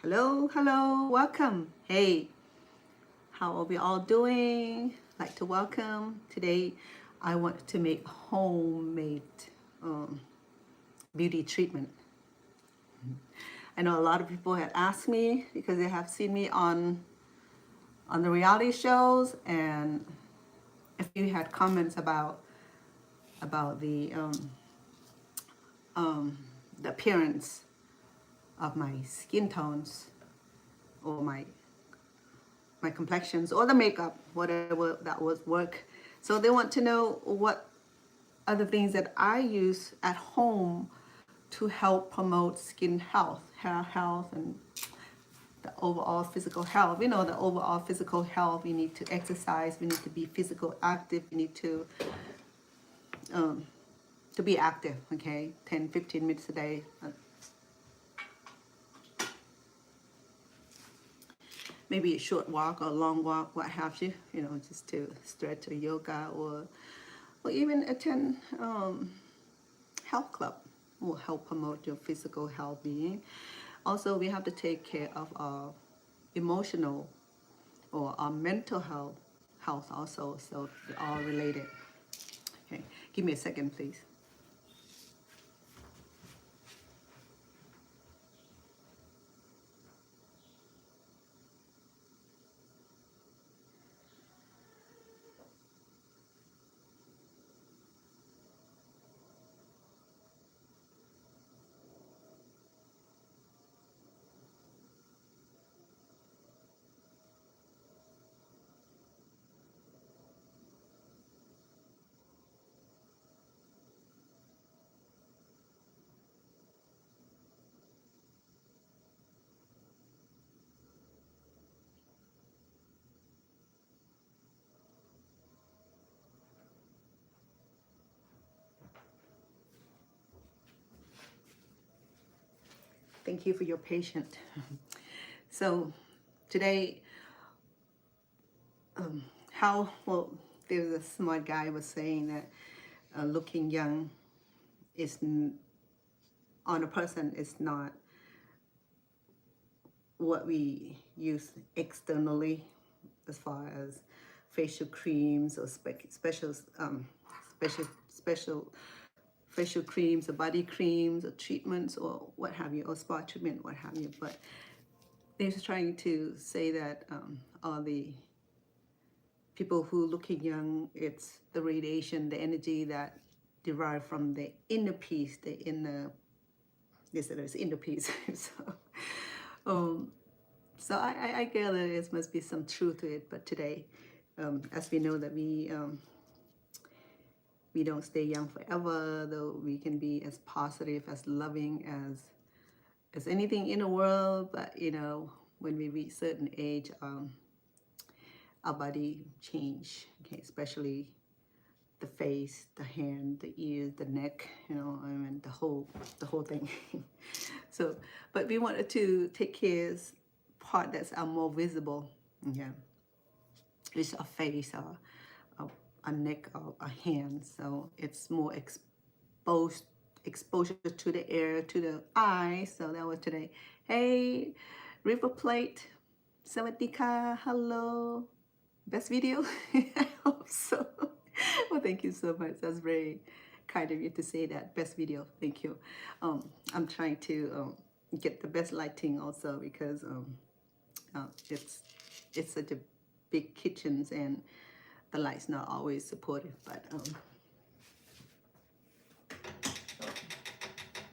Hello, welcome. Hey, how are we all doing? Like to welcome. Today, I want to make homemade um, beauty treatment. I know a lot of people had asked me because they have seen me on the reality shows, and a few had comments about the appearance of my skin tones or my complexions or the makeup, whatever that was work. So they want to know what other things that I use at home to help promote skin health, hair health, and the overall physical health. You know, the overall physical health, we need to exercise, we need to be physical active, we need to be active, okay? 10, 15 minutes a day. Maybe a short walk or a long walk, what have you, you know, just to stretch or yoga or even attend health club will help promote your physical health being. Also, we have to take care of our emotional or our mental health also, so they're all related. Okay, give me a second, please. Thank you for your patience. So today, how, well, there's a smart guy was saying that looking young is on a person is not what we use externally as far as facial creams or special facial creams or body creams or treatments or what have you, or spa treatment, what have you. But they're trying to say that all the people who looking young, it's the radiation, the energy that derived from the inner piece, the inner, yes, it is inner piece. So I gather there must be some truth to it. But today, as we know that we don't stay young forever, though we can be as positive, as loving as anything in the world. But you know, when we reach certain age, our body change. Okay, especially the face, the hand, the ears, the neck. You know, I mean the whole thing. So, but we wanted to take care of part that's more visible. Yeah, it's a face, a neck, a hand. So it's more exposure to the air, to the eyes. So that was today. Hey, River Plate, Sawadika, hello. Best video? I hope so. Well, thank you so much. That's very kind of you to say that. Best video. Thank you. I'm trying to get the best lighting also because it's such a big kitchens and the light's not always supportive. But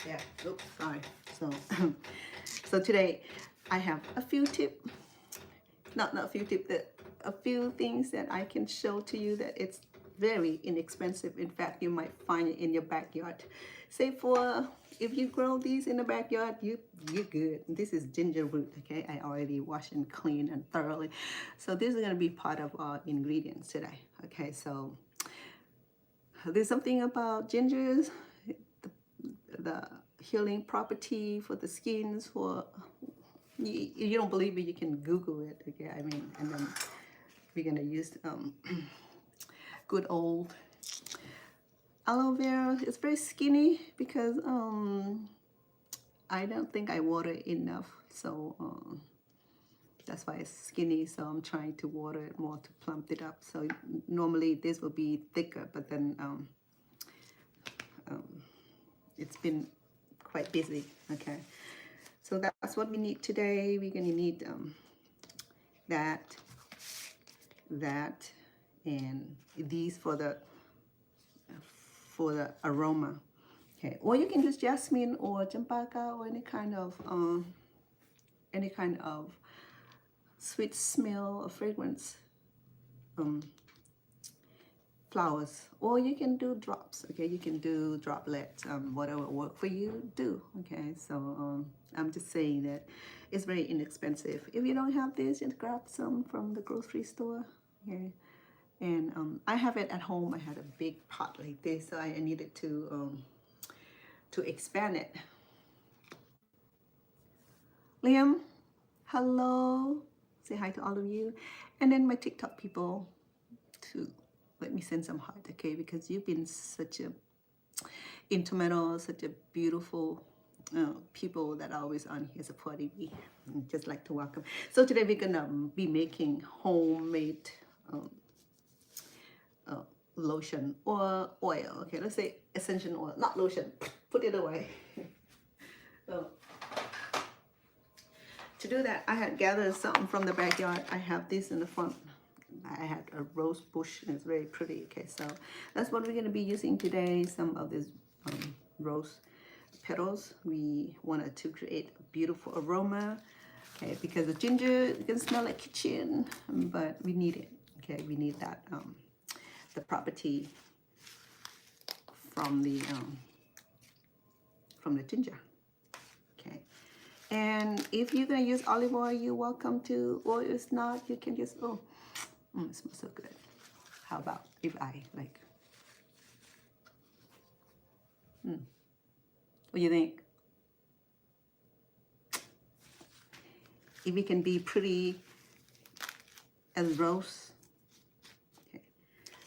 yeah. Oops, sorry. So so today I have a few tips. Not a few tips. A few things that I can show to you that it's very inexpensive. In fact, you might find it in your backyard. Say for if you grow these in the backyard, you're good. This is ginger root, okay? I already washed and cleaned and thoroughly. So this is gonna be part of our ingredients today. Okay, so there's something about gingers, the healing property for the skins, for you don't believe me, you can Google it, okay? I mean, and then we're gonna use good old aloe vera. It's very skinny because I don't think I water enough so that's why it's skinny. So I'm trying to water it more to plump it up. So normally this will be thicker, but then it's been quite busy. Okay, so that's what we need today. We're gonna need that, and these for the aroma. Okay, or you can use jasmine or champaka or any kind of sweet smell or fragrance flowers, or you can do drops. Okay, you can do droplets, whatever work for you, do. Okay, so I'm just saying that it's very inexpensive. If you don't have this, just grab some from the grocery store. Okay, and I have it at home. I had a big pot like this, so I needed to expand it. Liam, hello, say hi to all of you, and then my TikTok people too. Let me send some heart, okay? Because you've been such a instrumental, such a beautiful people that are always on here supporting me. I'd just like to welcome. So today we're gonna be making homemade lotion or oil. Okay, let's say essential oil, not lotion. Put it away. So, to do that, I had gathered something from the backyard. I have this in the front. I had a rose bush, and it's very pretty. Okay, so that's what we're going to be using today. Some of these rose petals. We wanted to create a beautiful aroma. Okay, because the ginger, you can smell like kitchen, but we need it. Okay, we need that the property from the ginger. Okay. And if you're going to use olive oil, you're welcome to, or if not, you can just, it smells so good. How about if I like, what do you think? If we can be pretty as rose. Okay.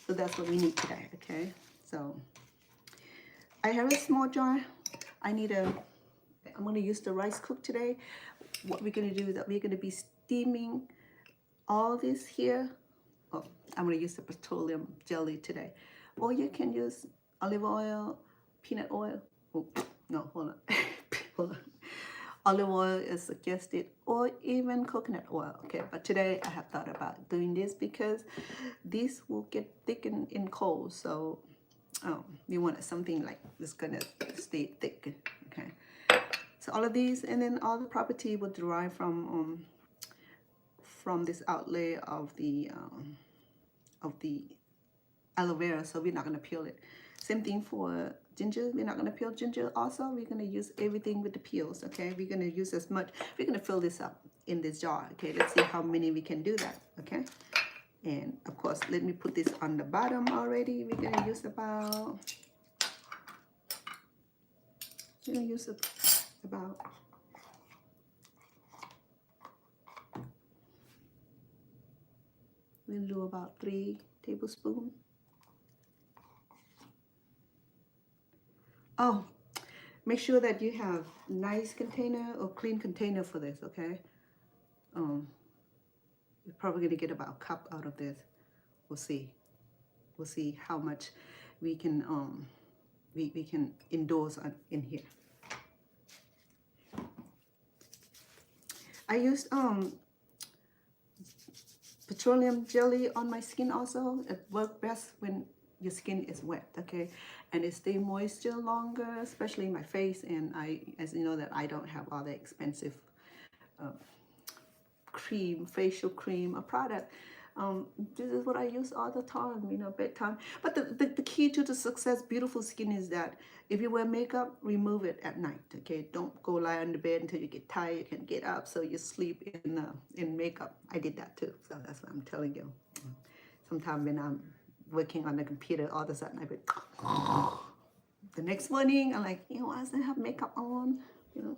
So that's what we need today, okay? So I have a small jar. I'm going to use the rice cook today. What we're going to do is that we're going to be steaming all this here. Oh, I'm going to use the petroleum jelly today. Or you can use olive oil, peanut oil. Oh, no, hold on. Hold on. Olive oil is suggested, or even coconut oil. Okay, but today I have thought about doing this because this will get thick in cold. So we wanted something like this gonna stay thick. Okay. So all of these, and then all the property will derive from this outlay of the aloe vera. So we're not gonna peel it. Same thing for ginger. We're not gonna peel ginger. Also, we're gonna use everything with the peels. Okay, we're gonna use as much. We're gonna fill this up in this jar. Okay, let's see how many we can do that. Okay, and of course, let me put this on the bottom already. We're gonna use about. We're gonna use about. We're gonna do about 3 tablespoons. Oh, make sure that you have nice container or clean container for this, okay? You're probably gonna get about a cup out of this. We'll see. We'll see how much we can we can endorse in here. I used petroleum jelly on my skin also. It works best when your skin is wet, okay? And it stays moisture longer, especially my face. And as you know, that I don't have all the expensive cream, facial cream or product. This is what I use all the time, you know, bedtime. But the key to the success, beautiful skin is that if you wear makeup, remove it at night, okay? Don't go lie on the bed until you get tired, you can get up, so you sleep in makeup. I did that too, so that's what I'm telling you. Sometimes when I'm working on the computer, all of a sudden I go, the next morning, I'm like, you know, why does I have makeup on, you know?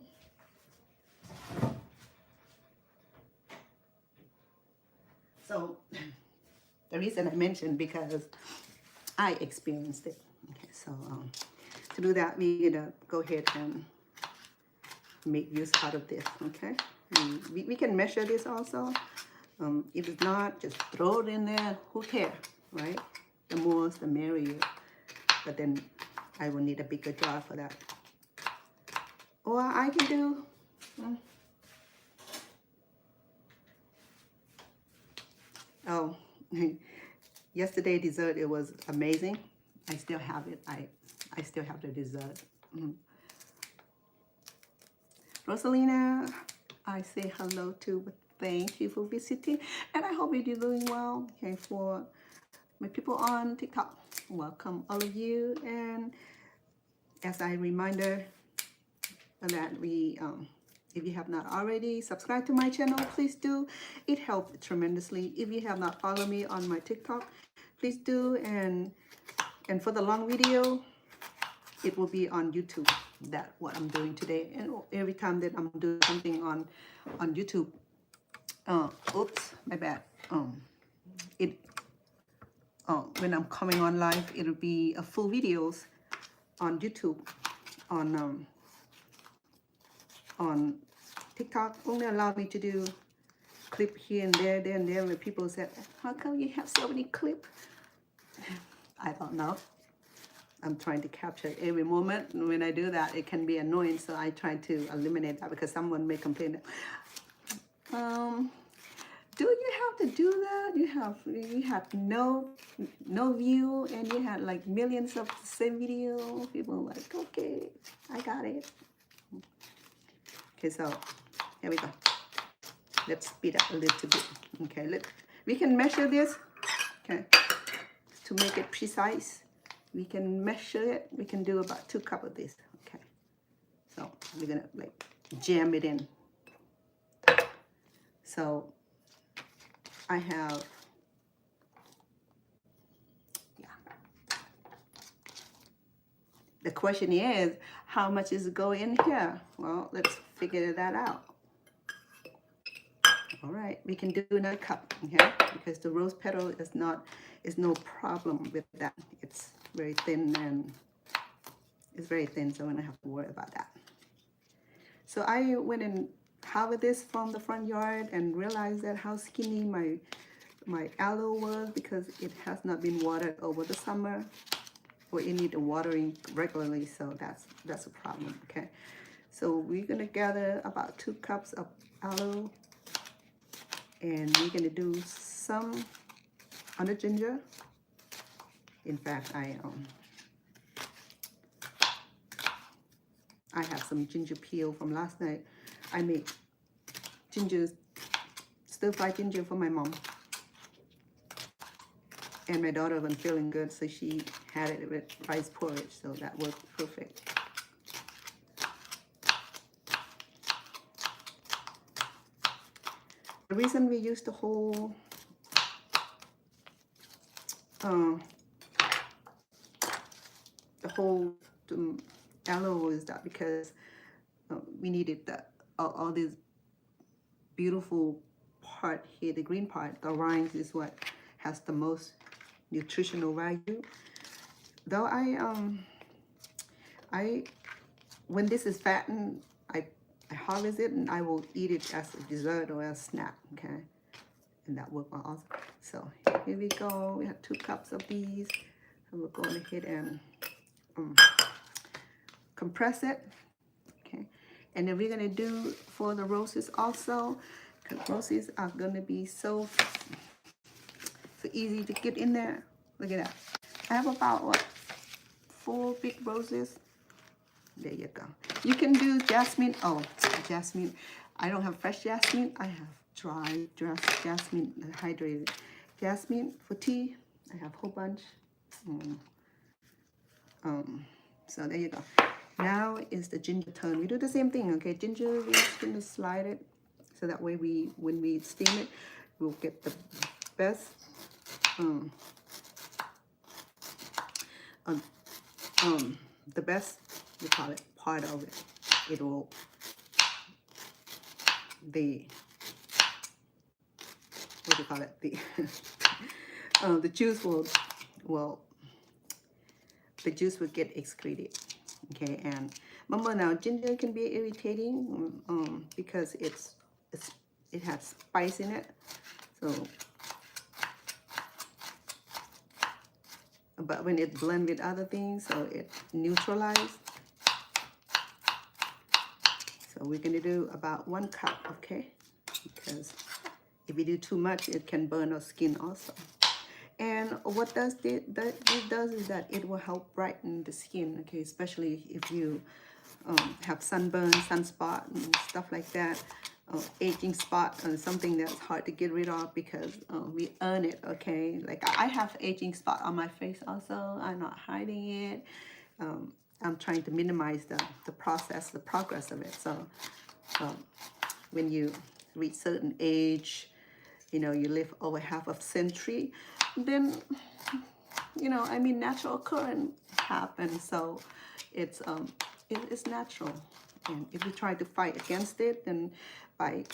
So the reason I mentioned, because I experienced it. Okay, so to do that, we're gonna go ahead and make use out of this, okay? We can measure this also. If it's not, just throw it in there. Who cares, right? The more, the merrier. But then I will need a bigger jar for that. Or I can do. Oh, yesterday dessert, it was amazing. I still have it. I still have the dessert. Rosalina, I say hello to. Thank you for visiting, and I hope you're doing well. Okay, for my people on TikTok, welcome all of you. And as a reminder that if you have not already subscribed to my channel, please do. It helps tremendously. If you have not followed me on my TikTok, please do. And for the long video, it will be on YouTube. That's what I'm doing today. And every time that I'm doing something on YouTube, oops, my bad. When I'm coming on live, it'll be a full videos on YouTube. On TikTok only allow me to do clip here and there, where people said, how come you have so many clips? I don't know. I'm trying to capture every moment. And when I do that, it can be annoying. So I try to eliminate that, because someone may complain, do you have to do that? You have no view, and you had like millions of the same video. People are like, okay, I got it. Okay, so here we go. Let's speed up a little bit. Okay, we can measure this. Okay, to make it precise, we can measure it. We can do about 2 cups of this. Okay, so we're gonna like jam it in. So I have, the question is, how much is going in here? Well, let's figure that out. All right, we can do another cup, okay? Because the rose petal is no problem with that. It's very thin, and it's very thin, so I don't have to worry about that. So I went and harvested this from the front yard and realized that how skinny my aloe was, because it has not been watered over the summer, or it needs watering regularly. So that's a problem. Okay, so we're gonna gather about 2 cups of aloe, and we're gonna do some on the ginger. In fact, I have some ginger peel from last night. I made stir-fried ginger for my mom. And my daughter wasn't feeling good, so she had it with rice porridge, so that worked perfect. The reason we use the whole aloe is that because we needed all this beautiful part here, the green part. The rinds is what has the most nutritional value. Though when this is fattened, I harvest it and I will eat it as a dessert or as a snack. Okay, and that worked well also. So here we go. We have 2 cups of these. And we're going ahead and compress it. Okay, and then we're gonna do for the roses also, because roses are gonna be so easy to get in there. Look at that. I have about what, 4 big roses. There you go. You can do jasmine. Oh, jasmine. I don't have fresh jasmine. I have dry jasmine, hydrated jasmine for tea. I have a whole bunch. So there you go. Now is the ginger turn. We do the same thing. Okay, ginger, we're just gonna slide it, so that way when we steam it, we'll get the best the best, we call it, part of it. It will, the what do you call it, the juice the juice will get excreted. Okay, and remember now, ginger can be irritating because it's it has spice in it. So, but when it blend with other things, so it neutralizes. So we're gonna do about 1 cup, okay? Because if you do too much, it can burn our skin also. And what does this does is that it will help brighten the skin, okay? Especially if you have sunburn, sunspot, and stuff like that, aging spot, something that's hard to get rid of because we earn it, okay? Like I have aging spot on my face also. I'm not hiding it. I'm trying to minimize the progress of it. So when you reach certain age, you know, you live over half a century, then, you know, I mean, natural occurrence happens. So it's natural. And if you try to fight against it, then I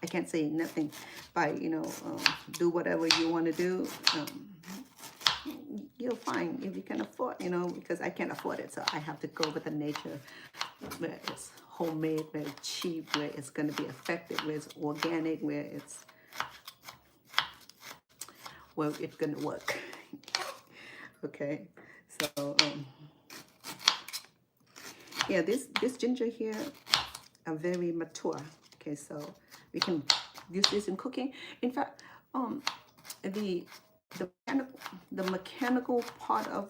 can't say nothing, by, you know, do whatever you want to do, you'll find if you can afford, you know, because I can't afford it. So I have to go with the nature where it's homemade, where it's cheap, where it's going to be effective, where it's organic, where it's going to work. Okay, so yeah, this ginger here are very mature. Okay, so we can use this in cooking. In fact, the mechanical part of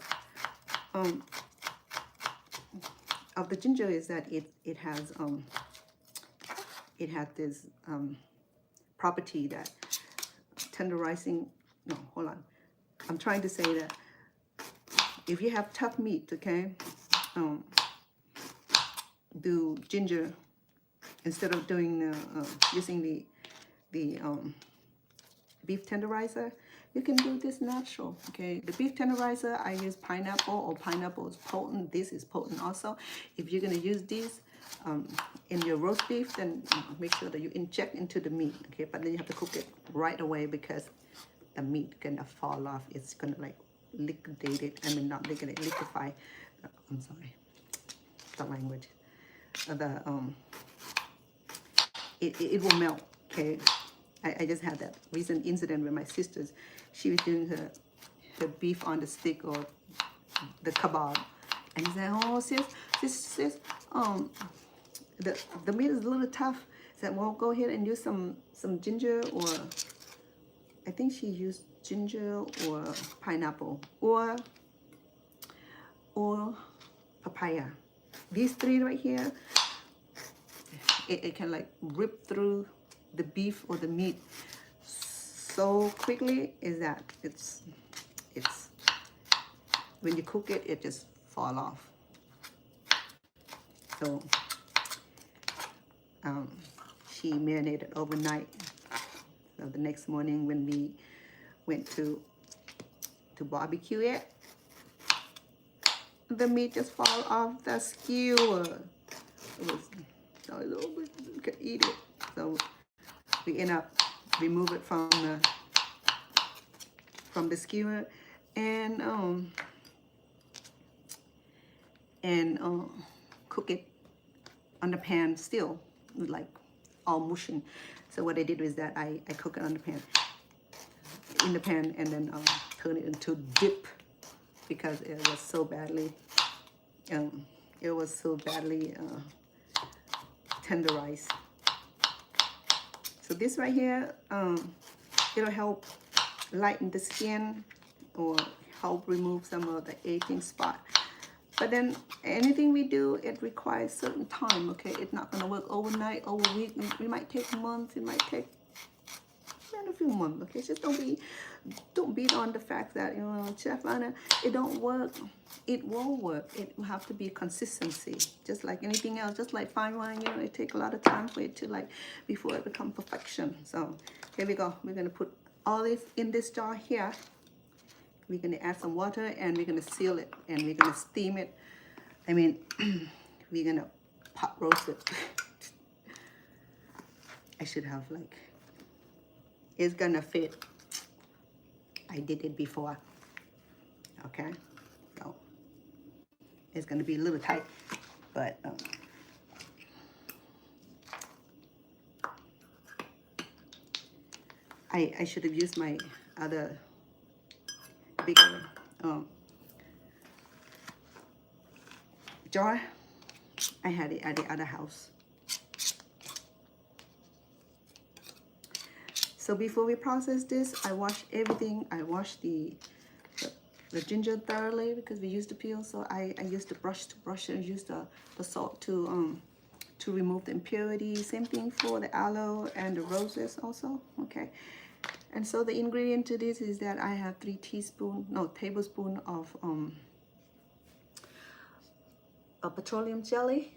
the ginger is that it has this property that tenderizing. No, hold on. I'm trying to say that if you have tough meat, okay, do ginger instead of doing using the beef tenderizer. You can do this natural, okay? The beef tenderizer, I use pineapple, or pineapple is potent. This is potent also. If you're gonna use these in your roast beef, then make sure that you inject into the meat, okay? But then you have to cook it right away because the meat gonna fall off. It's gonna like liquidate it. I mean, not liquidate, liquefy. I'm sorry, the language. It will melt, okay? I just had that recent incident with my sisters. She was doing her beef on the stick, or the kebab, and she said, "Oh, sis, the meat is a little tough." I said, "Well, go ahead and use some ginger, or I think she used ginger or pineapple or papaya. These 3 right here, it can like rip through the beef or the meat so quickly, is that it's when you cook it, it just fall off." So she marinated overnight. So the next morning when we went to barbecue it, the meat just fall off the skewer. It was, you could eat it. So we end up remove it from the skewer and cook it on the pan still, like all mushing. So what I did was that I cook it on the pan, and then turn it into dip because it was so badly tenderized. So this right here, it'll help lighten the skin or help remove some of the aging spot. But then anything we do, it requires certain time, okay? It's not gonna work overnight, over a week. It might take months, it might take a few months, okay? Just don't beat on the fact that, you know, Chef Anna, it don't work. It will work. It will have to be consistency, just like anything else. Just like fine wine, you know, it takes a lot of time for it to, like, before it becomes perfection. So here we go. We're gonna put all this in this jar here. We're gonna add some water and we're gonna seal it and we're gonna steam it. I mean, we're gonna pot roast it. I should have, like, it's gonna fit. I did it before, okay? So it's gonna be a little tight, but I should have used my other bigger jar. I had it at the other house. So before we process this, I wash everything. I wash the ginger thoroughly because we used the peel. So I used the brush to brush and use the salt to remove the impurity. Same thing for the aloe and the roses also. Okay. And so the ingredient to this is that I have 3 tablespoons of petroleum jelly,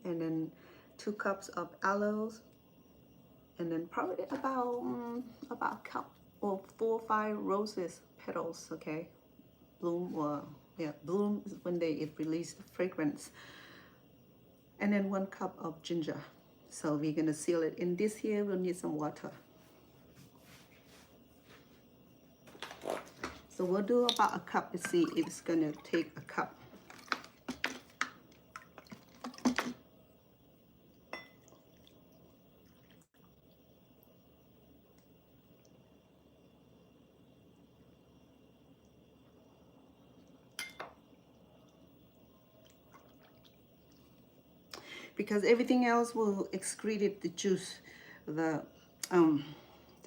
and then 2 cups of aloes, and then probably about a cup or 4 or 5 roses petals. Okay, bloom, or yeah, bloom is when it release the fragrance, and then 1 cup of ginger. So we're gonna seal it in this here. We'll need some water. So we'll do about a cup to see if it's gonna take a cup. Because everything else will excrete the juice. The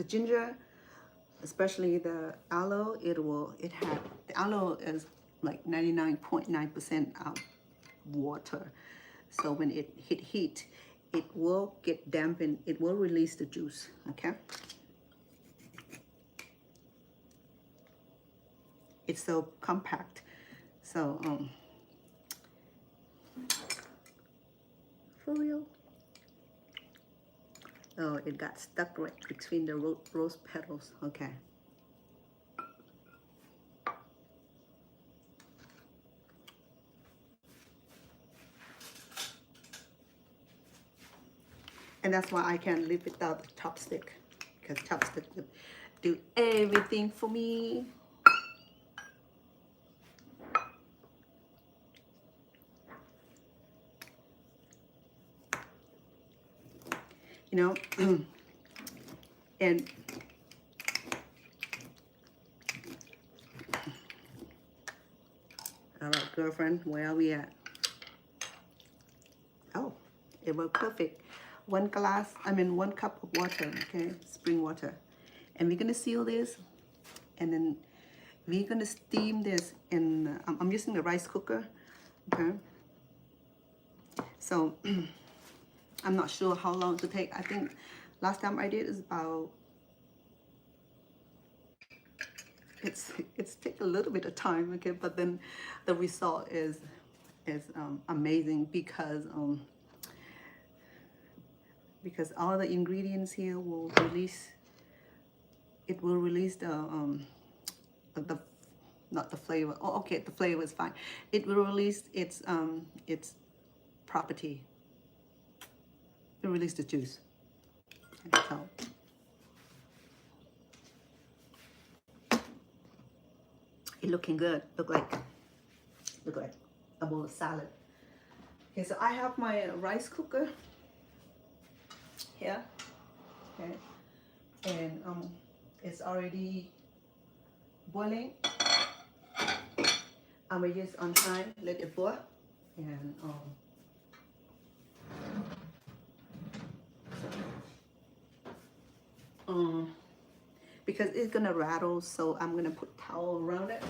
ginger, especially the aloe, the aloe is like 99.9% water. So when it hit heat, it will get dampened. It will release the juice. Okay. It's so compact. So for real. Oh, it got stuck right between the rose petals. Okay. And that's why I can't live without the chopstick, because chopstick would do everything for me. You know, and all right, girlfriend, where are we at? Oh, it worked perfect. 1 cup of water, okay, spring water. And we're gonna seal this, and then we're gonna steam this in, I'm using the rice cooker, okay? So, I'm not sure how long to take. I think last time I did is about, it's take a little bit of time, okay, but then the result is amazing because all the ingredients here will release. It will release the not the flavor. Oh, okay, the flavor is fine. It will release its property. It will release the juice. So it looking good. Look like a bowl of salad. Okay, so I have my rice cooker here. Okay, and it's already boiling. I'm gonna use on high, let it boil, and because it's gonna rattle, so I'm gonna put towel around it.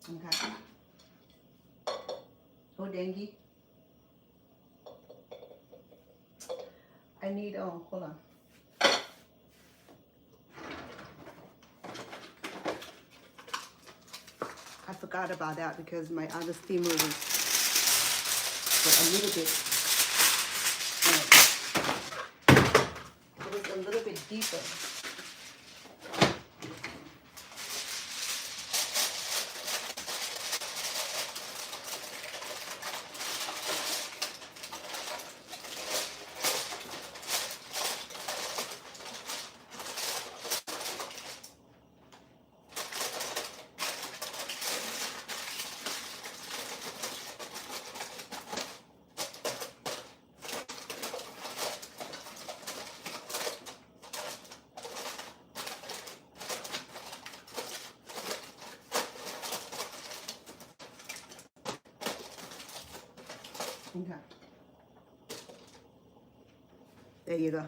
Okay. Oh, dengue. I need, hold on. I forgot about that because my other steamer was a little bit, it was a little bit deeper. Okay. There you go.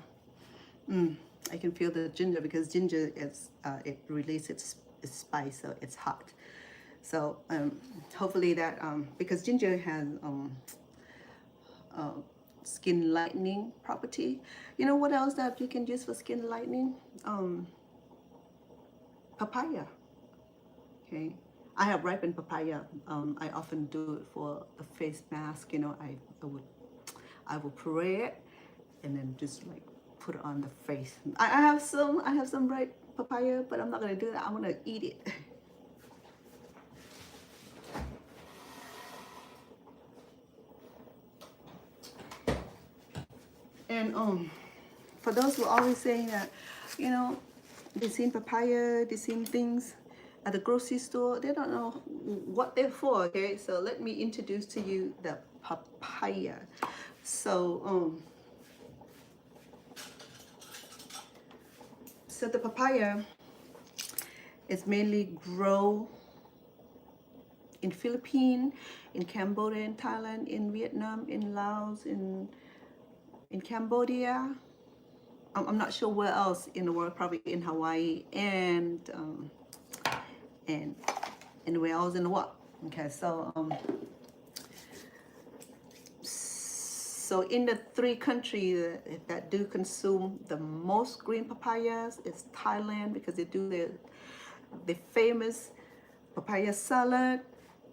I can feel the ginger because ginger is it releases its spice, so it's hot. So hopefully that because ginger has skin lightening property. You know what else that you can use for skin lightening? Papaya. Okay, I have ripened papaya. I often do it for the face mask. You know, I will puree it and then just like put it on the face. I have some ripe papaya, but I'm not gonna do that. I'm gonna eat it. And for those who are always saying that, you know, they seen papaya, they seen things at the grocery store, they don't know what they're for. Okay, so let me introduce to you the papaya. So so the papaya is mainly grown in Philippines, in Cambodia, in Thailand, in Vietnam, in Laos, in Cambodia. I'm not sure where else in the world, probably in Hawaii and where else in the world. Okay, so so in the 3 countries that do consume the most green papayas is Thailand, because they do the famous papaya salad.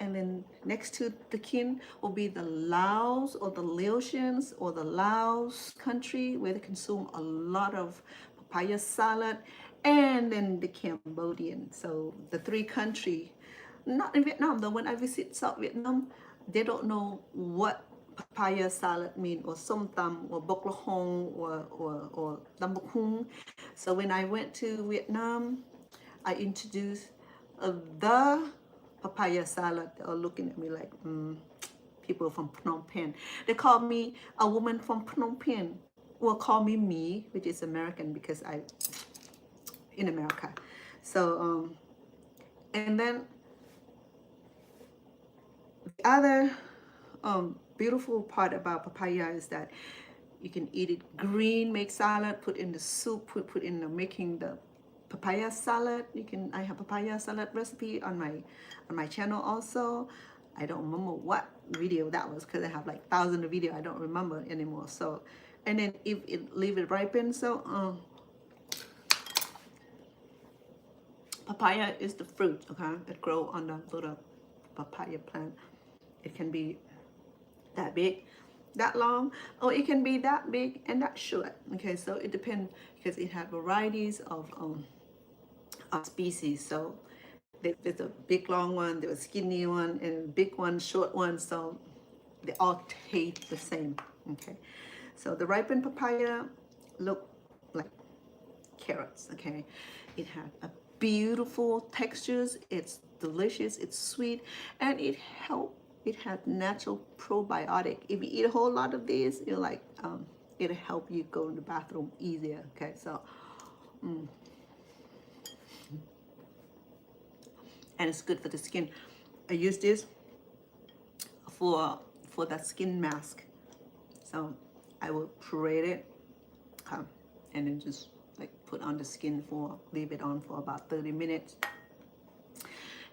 And then next to the kin will be the Laos or the Laotians or the Laos country, where they consume a lot of papaya salad, and then the Cambodian. So the 3 countries, not in Vietnam though. When I visit South Vietnam, they don't know what papaya salad mean, or som tam, or bok lo hong, or tam bok hung. So when I went to Vietnam, I introduced the papaya salad. They are looking at me like people from Phnom Penh. They call me a woman from Phnom Penh, or call me me, which is American because I in America. So and then the other beautiful part about papaya is that you can eat it green, make salad, put in the soup, put in the making the papaya salad. I have papaya salad recipe on my channel also. I don't remember what video that was because I have like thousands of videos. I don't remember anymore. So, and then if it leave it ripen, so papaya is the fruit. Okay, it grow on the little papaya plant. It can be that big, that long, or it can be that big and that short. Okay, so it depends because it has varieties of species. So there's a big long one, there's a skinny one, and a big one, short one. So they all taste the same. Okay, so the ripened papaya look like carrots. Okay, it has a beautiful textures. It's delicious. It's sweet, and it has natural probiotic. If you eat a whole lot of these, you're like it'll help you go to the bathroom easier. Okay, so and it's good for the skin. I use this for that skin mask. So I will puree it and then just like put on the skin leave it on for about 30 minutes.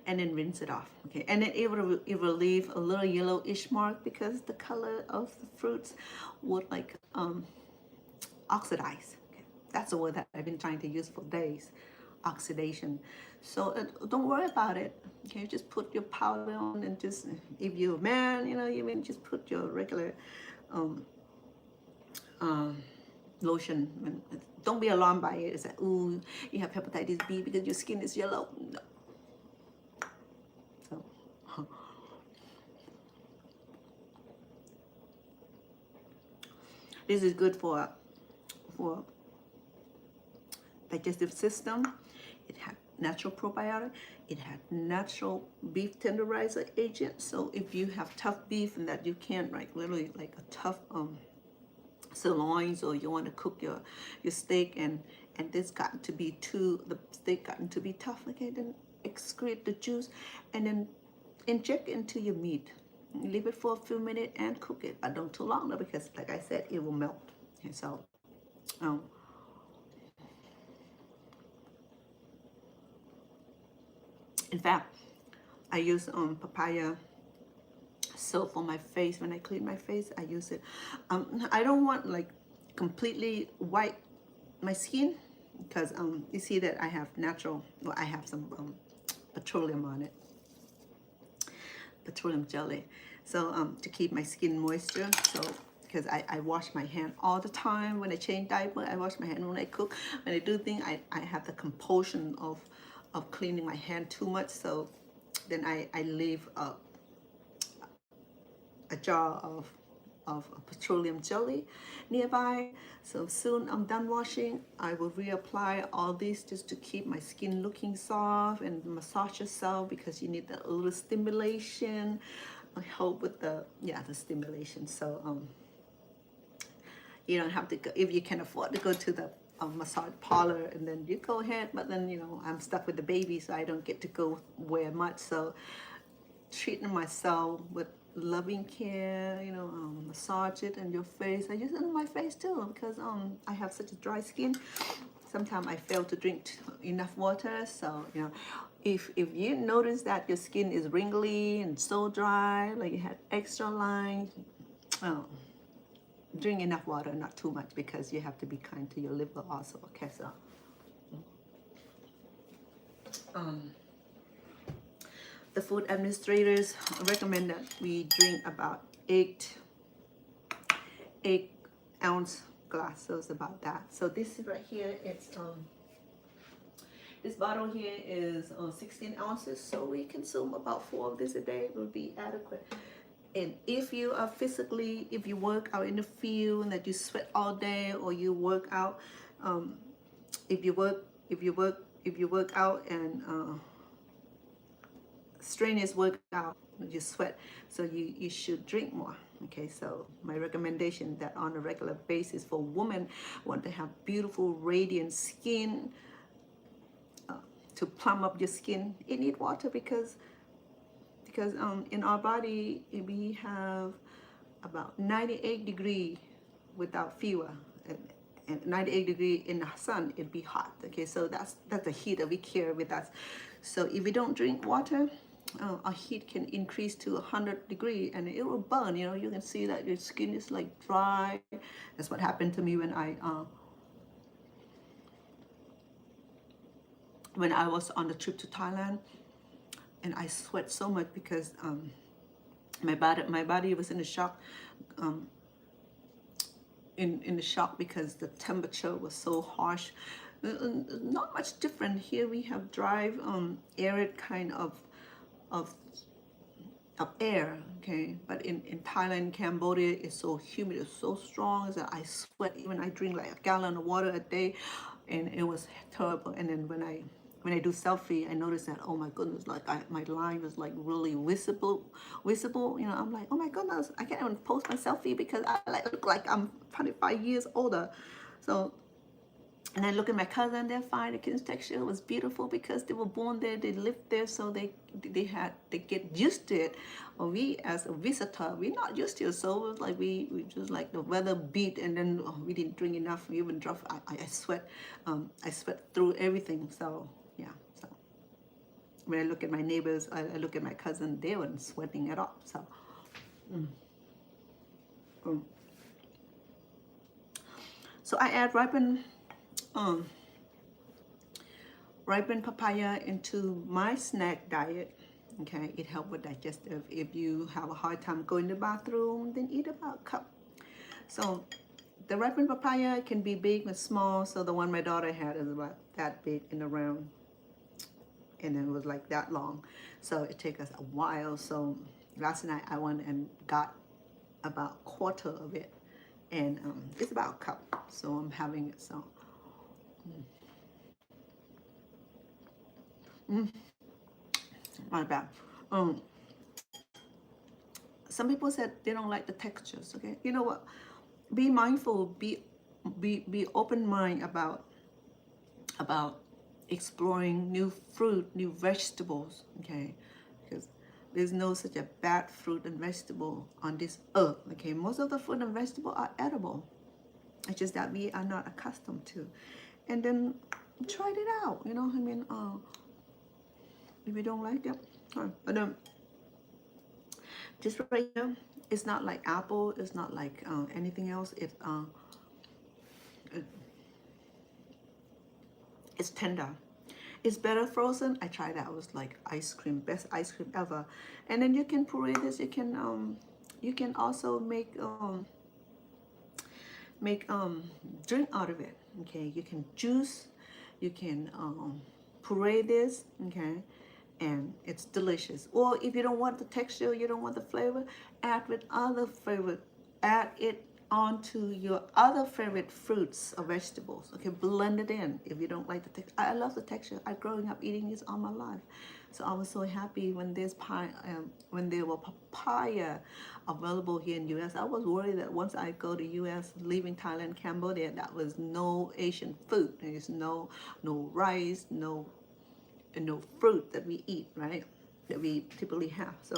And then rinse it off. Okay, and then it will leave a little yellowish mark because the color of the fruits would like oxidize. Okay. That's a word that I've been trying to use for days, oxidation. So don't worry about it. Okay, just put your powder on, and just, if you're a man, you know, you mean just put your regular lotion. Don't be alarmed by it. It's like, ooh, you have hepatitis B because your skin is yellow. No. This is good for digestive system. It has natural probiotic. It has natural beef tenderizer agent. So if you have tough beef and that you can't, like literally like a tough sirloins, or you want to cook your steak and this gotten to be the steak gotten to be tough, okay, then excrete the juice and then inject into your meat. leave it for a few minutes and cook it, but don't too long though, because like I said, it will melt. Okay, so in fact, I use papaya soap for my face. When I clean my face, I use it. I don't want like completely white my skin, because you see that I have natural, well, I have some petroleum on it, petroleum jelly, so to keep my skin moisture. So because I wash my hand all the time. When I change diaper, I wash my hand. When I cook, when I do things, I have the compulsion of cleaning my hand too much. So then I leave a jar of petroleum jelly nearby. So soon I'm done washing, I will reapply all this just to keep my skin looking soft, and massage yourself because you need that little stimulation. I help with the stimulation. So you don't have to go, if you can afford to go to the massage parlor, and then you go ahead, but then I'm stuck with the baby, so I don't get to go where much. So treating myself with loving care, massage it in your face. I use it on my face too, because I have such a dry skin. Sometimes I fail to drink enough water. So if you notice that your skin is wrinkly and so dry, like you had extra lines, drink enough water, not too much, because you have to be kind to your liver also. Okay, so the food administrators recommend that we drink about 8 ounce glasses, about that. So this right here, it's this bottle here is 16 ounces, so we consume about 4 of this a day will be adequate. And if you are physically, if you work out in the field and that you sweat all day, or you work out, if you work out and strenuous workout, you sweat, so you should drink more. Okay, so my recommendation that on a regular basis for women want to have beautiful radiant skin, to plump up your skin, you need water, because in our body we have about 98 degrees without fever, and 98 degrees in the sun, it'd be hot. Okay, so that's the heat that we carry with us. So if we don't drink water, our heat can increase to 100 degrees, and it will burn. You can see that your skin is like dry. That's what happened to me when I was on the trip to Thailand, and I sweat so much because my body was in a shock, in the shock, because the temperature was so harsh. Not much different here. We have dry, arid kind of air, okay, but in Thailand, Cambodia, it's so humid, it's so strong that I sweat. Even I drink like a gallon of water a day, and it was terrible. And then when I do selfie, I noticed that, oh my goodness, like my line was like really visible. I'm like, oh my goodness, I can't even post my selfie because I look like I'm 25 years older. So, and I look at my cousin, they're fine. The skin texture was beautiful because they were born there, they lived there, so they get used to it. Or we, as a visitor, we're not used to it. So it was like we just like the weather beat, and then we didn't drink enough. We even dropped. I sweat. I sweat through everything. So yeah. So when I look at my neighbors, I look at my cousin, they weren't sweating at all. So. So I add ripened papaya into my snack diet. Okay, it helps with digestive. If you have a hard time going to the bathroom, then eat about a cup. So the ripened papaya can be big and small. So the one my daughter had is about that big and around, and then it was like that long. So it takes us a while. So last night I went and got about a quarter of it, and it's about a cup. So I'm having it. So. Not bad. Some people said they don't like the textures. Okay, you know what? Be mindful. Be open mind about exploring new fruit, new vegetables. Okay, because There's no such a bad fruit and vegetable on this earth. Okay, most of the fruit and vegetable are edible. It's just that we are not accustomed to. And then try it out. You know, I mean, if you don't like it, but just right here, it's not like apple. It's not like anything else. It's tender. It's better frozen. I tried that. It was like ice cream, best ice cream ever. And then you can puree this. You can also make drink out of it. Okay, you can juice. You can puree this. Okay, and it's delicious. Or if you don't want the texture, you don't want the flavor, add with other favorite. Add it onto your other favorite fruits or vegetables. Okay, blend it in. If you don't like the texture, I love the texture. I growing up eating this all my life, so I was so happy when when there were papaya available here in U.S. I was worried that once I go to U.S. leaving Thailand, Cambodia, that was no Asian food. There's no rice, no fruit that we eat, right? That we typically have. So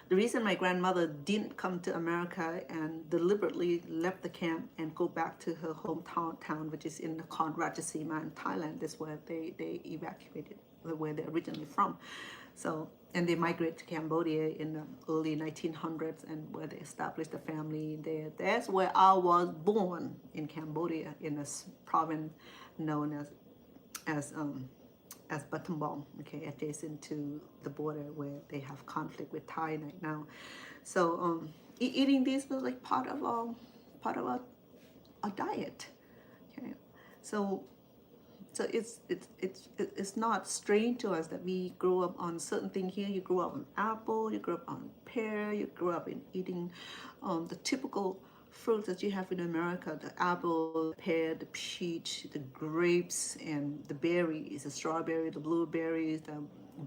the reason my grandmother didn't come to America and deliberately left the camp and go back to her hometown, which is in Nakhon Ratchasima in Thailand, that's where they evacuated, where they're originally from. So, and they migrated to Cambodia in the early 1900s, and where they established a family there. That's where I was born, in Cambodia, in a province known as Battambang, okay, adjacent to the border where they have conflict with Thai right now. So eating these was like part of our diet. Okay, so it's not strange to us that we grow up on certain things here. You grow up on apple, you grow up on pear, you grow up in eating the typical fruits that you have in America: the apple, the pear, the peach, the grapes, and the berries, the strawberry, the blueberries, the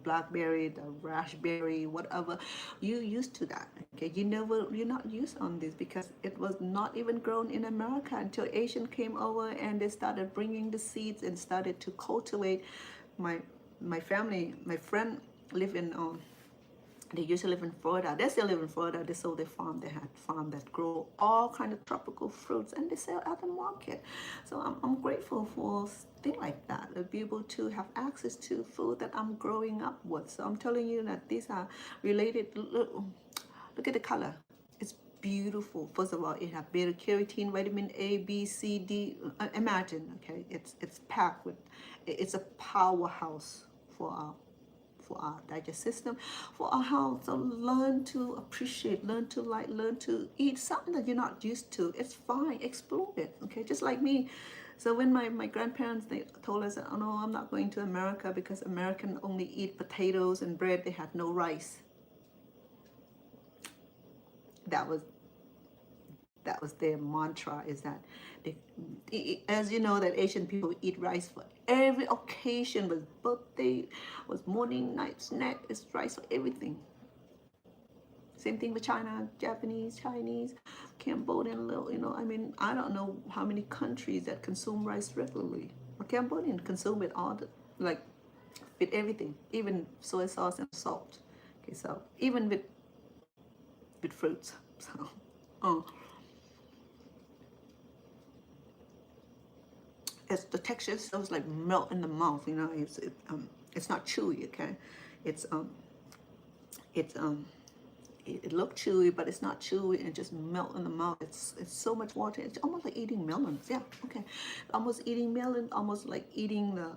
blackberry, the raspberry, whatever. You used to that. Okay, you're not used on this because it was not even grown in America until Asian came over and they started bringing the seeds and started to cultivate. My family, my friend live in they used to live in Florida. They still live in Florida. They sold their farm. They had farm that grow all kind of tropical fruits, and they sell at the market. So I'm grateful for things like that, to be able to have access to food that I'm growing up with. So I'm telling you that these are related. Look at the color. It's beautiful. First of all, it has beta carotene, vitamin A, B, C, D. Imagine, okay, it's packed with. It's a powerhouse for our digestive system, for our health. So learn to appreciate, learn to like, learn to eat something that you're not used to. It's fine, explore it, okay? Just like me. So when my grandparents, they told us, oh no, I'm not going to America because Americans only eat potatoes and bread. They had no rice. That was their mantra, is that as you know, that Asian people eat rice for every occasion, was birthday, was morning, night snack, it's rice for everything. Same thing with China, Japanese, Chinese, Cambodian, I mean, I don't know how many countries that consume rice regularly. But Cambodian consume it all, like with everything, even soy sauce and salt. Okay, so even with fruits. So it's the texture feels like melt in the mouth. It's not chewy. Okay, it's it looked chewy, but it's not chewy, and it just melt in the mouth. It's so much water. It's almost like eating melons. Yeah, okay, almost eating melon, almost like eating the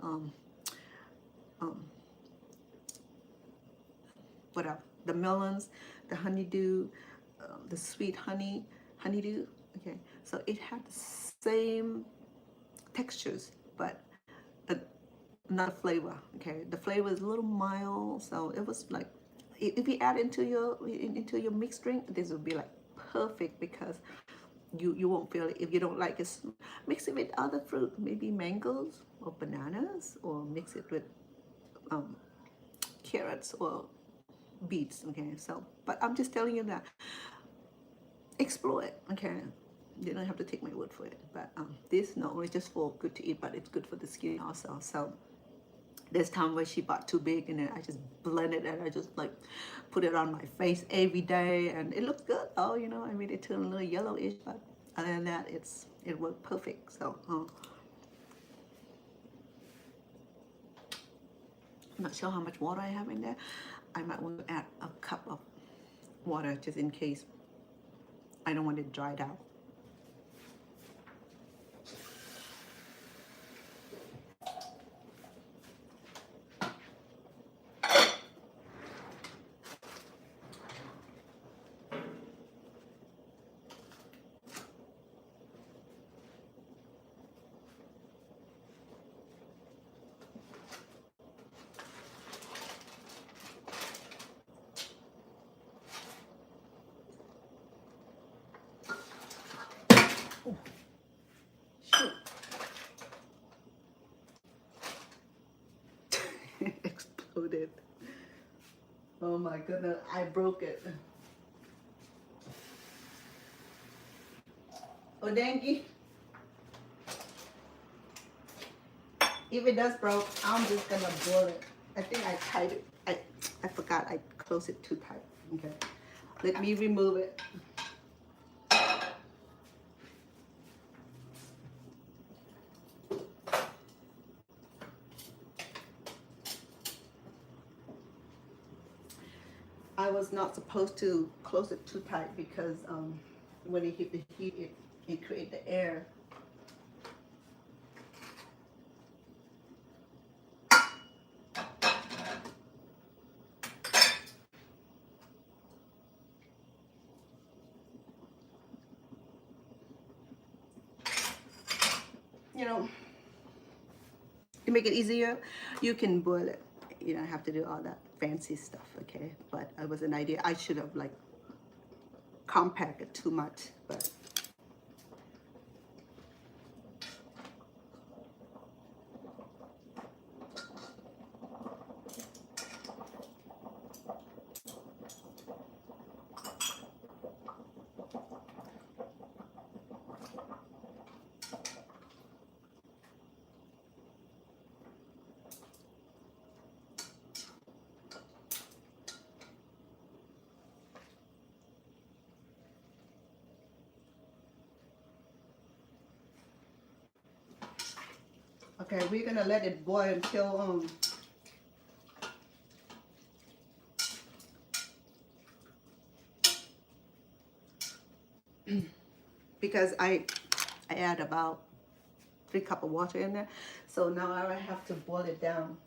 whatever, the melons, the honeydew, the sweet honeydew. Okay, so it had the same textures, but not a flavor. Okay, the flavor is a little mild, so it was like, if you add into your mixed drink, this would be like perfect, because you won't feel it. If you don't like it, mix it with other fruit, maybe mangoes or bananas, or mix it with carrots or beets. Okay, so, but I'm just telling you that explore it. Okay, you don't have to take my word for it. But this, no, it's just for good to eat, but it's good for the skin also. So This time where she bought too big, and then I just blended it. I just like put it on my face every day, and it looks good. Oh, you know, I mean, it turned a little yellowish, but other than that, it worked perfect. So I'm not sure how much water I have in there. I might want to add a cup of water just in case. I don't want it dried out. Shoot. It exploded. Oh my goodness, I broke it. Oh, danky. If it does broke, I'm just gonna boil it. I think I tied it. I forgot I closed it too tight. Okay. Let me remove it. I was not supposed to close it too tight because when it hit the heat, it created the air. You know, to make it easier, you can boil it. You don't have to do all that fancy stuff, okay? But it was an idea. I should have like compacted too much, but okay, we're gonna let it boil until because I add about 3 cups of water in there, so now I have to boil it down.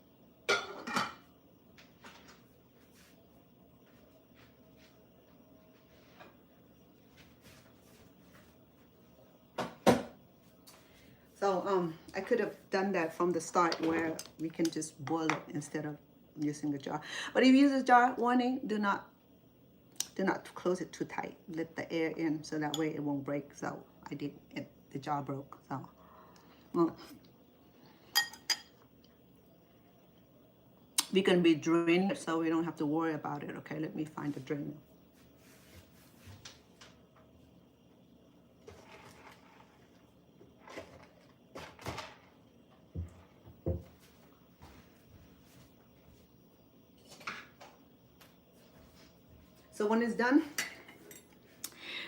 So I could have done that from the start where we can just boil it instead of using the jar. But if you use a jar, warning, do not close it too tight. Let the air in so that way it won't break. So I did it, the jar broke. So well, we can be draining it so we don't have to worry about it. Okay, let me find the drainer. So when it's done,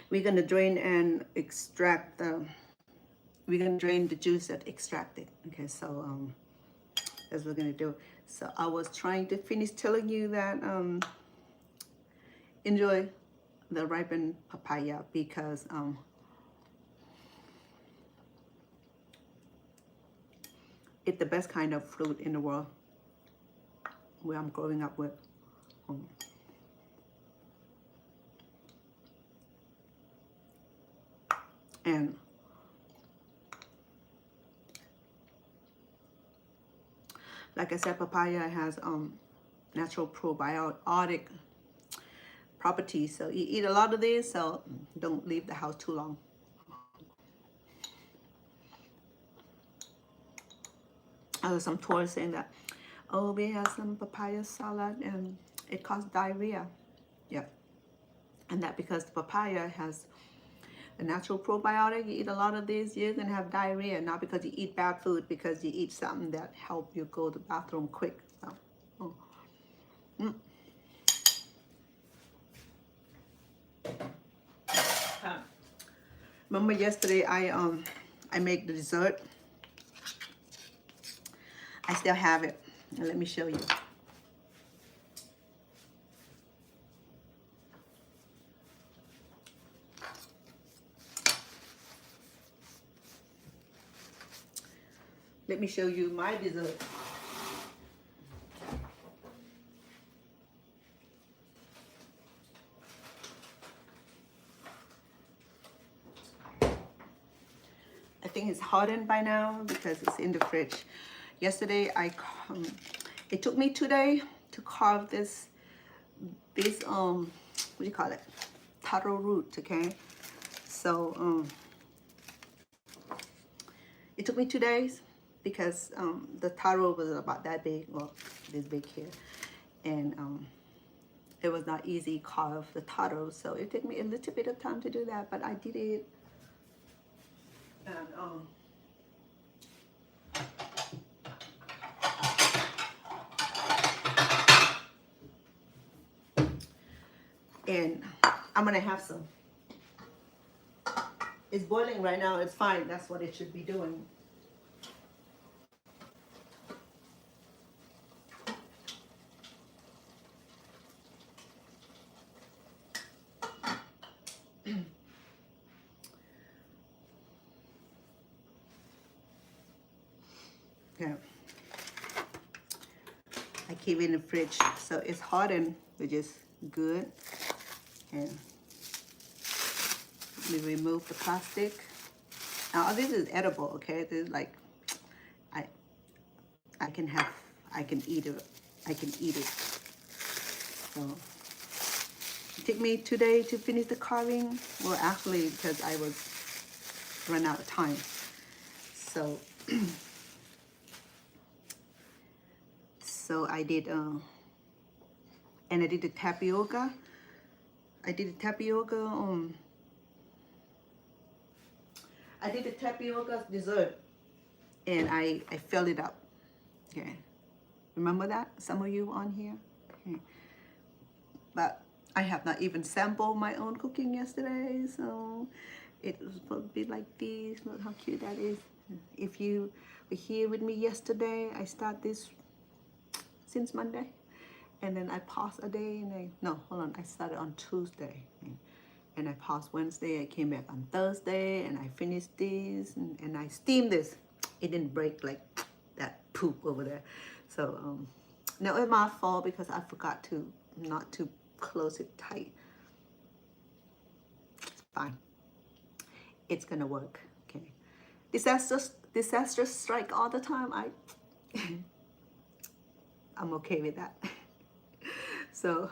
we're gonna drain and extract we're gonna drain the juice that extracted. Okay, so that's what we're gonna do. So I was trying to finish telling you that enjoy the ripened papaya because it's the best kind of fruit in the world where I'm growing up with. And like I said, papaya has natural probiotic properties. So you eat a lot of these, so don't leave the house too long. Some tourists saying that, oh, we have some papaya salad and it caused diarrhea. Yeah, and that because the papaya has a natural probiotic. You eat a lot of these, you're gonna have diarrhea, not because you eat bad food, because you eat something that help you go to the bathroom quick. So, remember yesterday I made the dessert. I still have it. Now let me show you. Let me show you my dessert. I think it's hardened by now because it's in the fridge. Yesterday it took me 2 days to carve this what do you call it, taro root. Okay, so it took me 2 days because the taro was about that big, well, this big here, and it was not easy to carve the taro, so it took me a little bit of time to do that, but I did it. And I'm gonna have some. It's boiling right now. It's fine. That's what it should be doing. Yeah. I keep it in the fridge, so it's hardened, which is good. And we remove the plastic. Now this is edible, okay? This is like I can eat it. I can eat it. So it took me 2 days to finish the carving. Well, actually, because I was run out of time. So so I did and I did the tapioca. I did the tapioca dessert, and I filled it up. Okay, remember that? Some of you on here. Okay. But I have not even sampled my own cooking yesterday, so it was supposed to be like this. Look how cute that is. If you were here with me yesterday, I start this since Monday, and then I paused a day, and I started on Tuesday, and I paused Wednesday. I came back on Thursday, and I finished this, and I steamed this. It didn't break like that poop over there. So no, it's my fault because I forgot not to close it tight. It's fine. It's gonna work. Okay. Disaster strike all the time. I'm okay with that. So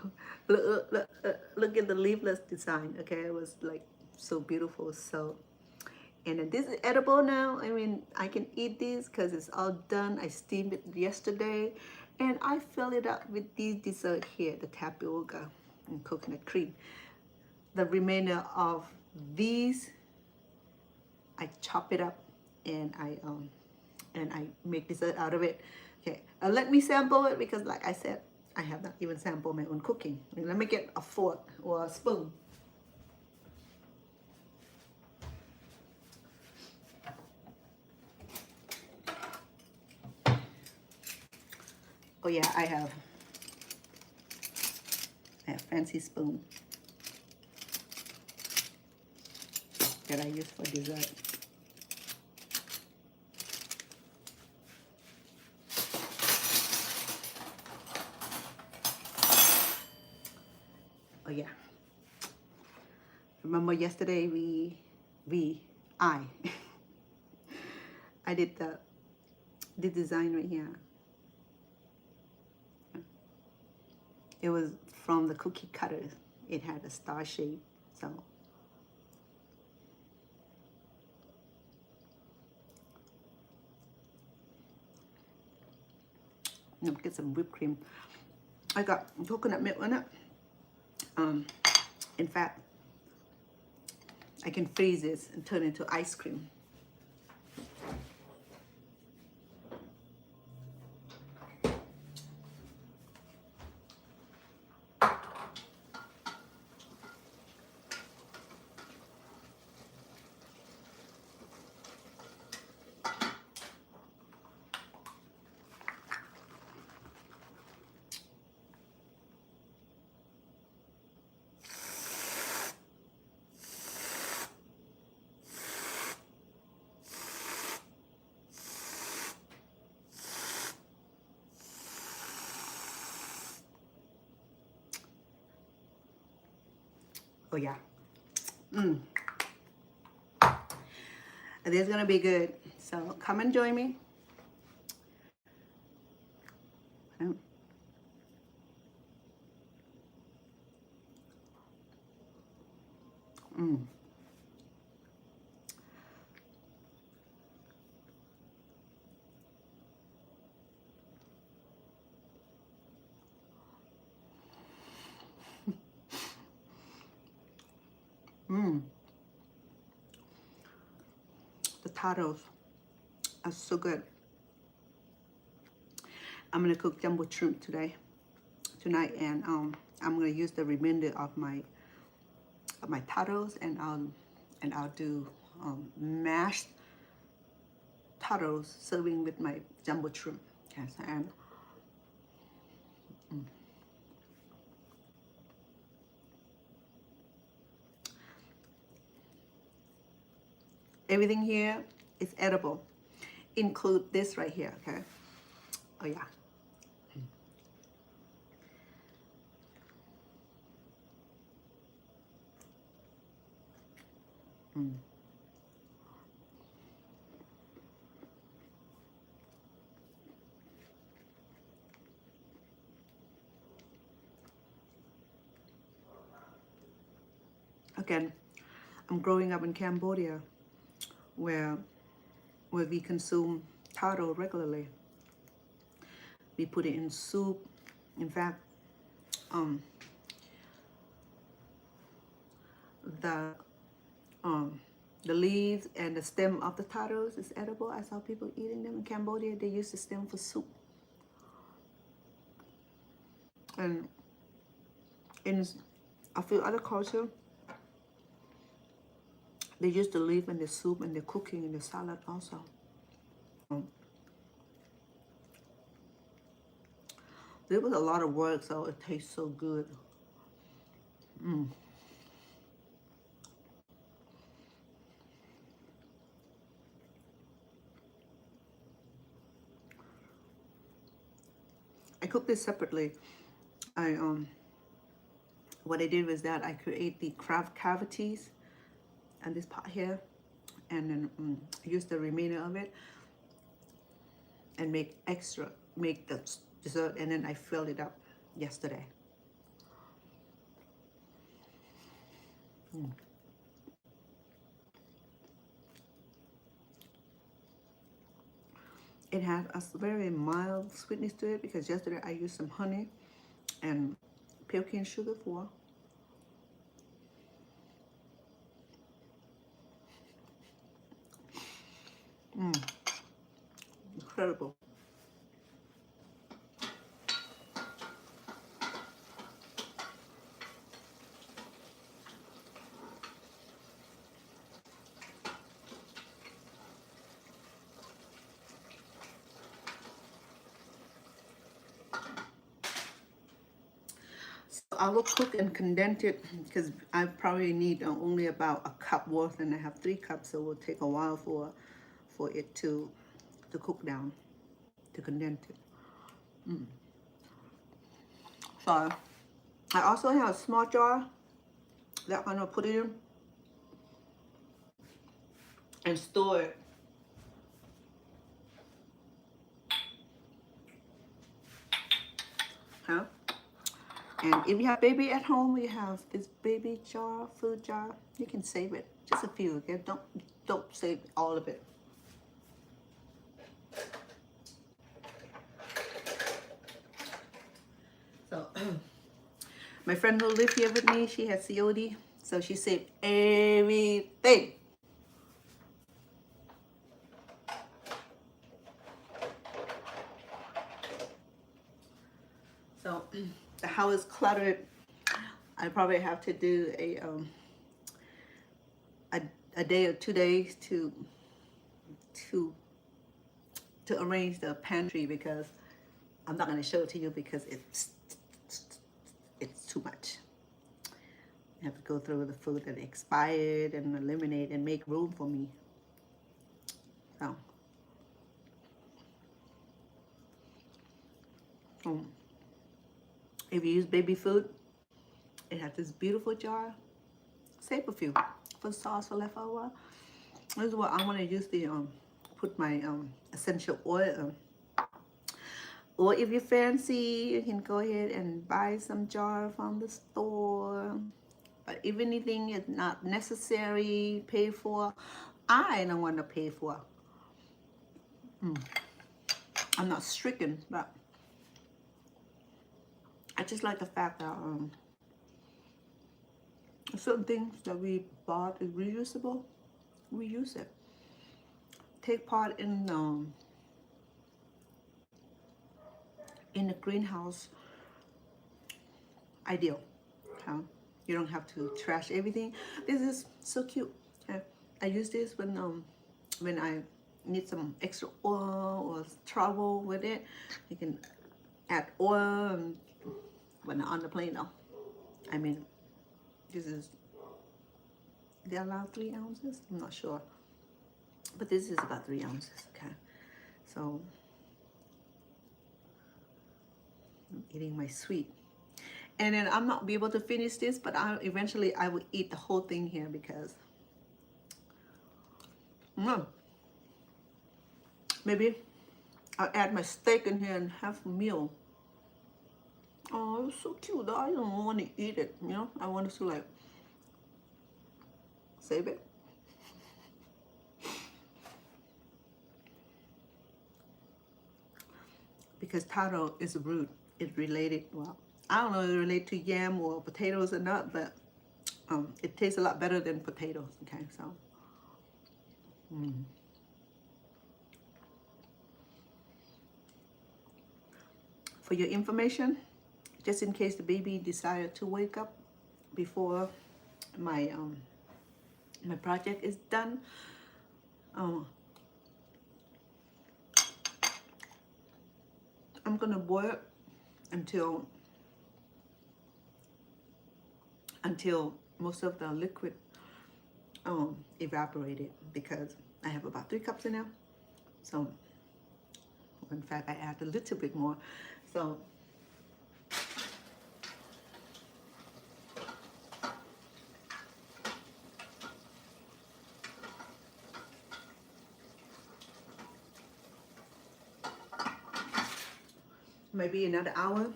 look at the leafless design. Okay, it was like so beautiful. So, and then this is edible now. I mean, I can eat this because it's all done. I steamed it yesterday, and I fill it up with this dessert here, the tapioca and coconut cream. The remainder of these, I chop it up, and I make dessert out of it. Okay, let me sample it because, like I said, I have not even sampled my own cooking. Let me get a fork or a spoon. Oh yeah, I have fancy spoon that I use for dessert. Oh yeah. Remember yesterday I did the design right here. It was from the cookie cutters. It had a star shape, so. Let me get some whipped cream. I got coconut milk in it. In fact, I can freeze this and turn it into ice cream. Oh yeah. It is gonna be good. So come and join me. The tacos are so good. I'm gonna cook jumbo shrimp tonight, and I'm gonna use the remainder of my tacos, and I'll do mashed tacos serving with my jumbo shrimp. Yes, and everything here is edible. Include this right here, okay? Oh yeah. Again, I'm growing up in Cambodia, where we consume taro regularly. We put it in soup. In fact, the leaves and the stem of the taros is edible. I saw people eating them in Cambodia. They use the stem for soup. And in a few other cultures, they use the leaf in the soup and the cooking and the salad also. There was a lot of work, so it tastes so good. I cooked this separately. What I did was that I create the cavities and this pot here, and then use the remainder of it and make the dessert, and then I filled it up yesterday. It had a very mild sweetness to it because yesterday I used some honey and pure cane sugar for. Incredible. I will cook and condense it because I probably need only about a cup worth, and I have 3 cups, so it will take a while for it to cook down, to condense it. So I also have a small jar that I'm gonna put it in and store it. Huh? And if you have baby at home, you have this baby jar, food jar, you can save it. Just a few, okay? Don't save all of it. So my friend who lives here with me, she has COD, So she saved everything. So the house is cluttered. I probably have to do a day or 2 days to arrange the pantry, because I'm not going to show it to you because it's too much. I have to go through the food that expired and eliminate and make room for me. So, if you use baby food, it has this beautiful jar. Save a few for sauce for leftover. This is what I'm gonna use the put my essential oil. Or if you fancy, you can go ahead and buy some jar from the store. But if anything is not necessary, pay for, I don't want to pay for. I'm not stricken, but I just like the fact that certain things that we bought is reusable. We use it. Take part in the greenhouse ideal. Okay? You don't have to trash everything. This is so cute. Okay? I use this when I need some extra oil or trouble with it. You can add oil and when on the plane though. I mean, this is, they allow 3 ounces? I'm not sure. But this is about 3 ounces, okay? So, I'm eating my sweet. And then I'm not be able to finish this, but eventually I will eat the whole thing here because, maybe I'll add my steak in here and have a meal. Oh, it's so cute. I don't want to eat it, you know? I want to like save it. Because taro is a root. It's related, well, I don't know if it related to yam or potatoes or not, but it tastes a lot better than potatoes, okay? So, for your information, just in case the baby decided to wake up before my my project is done, I'm gonna boil it until most of the liquid evaporated, because I have about 3 cups in there. So, in fact, I add a little bit more. So, maybe another hour.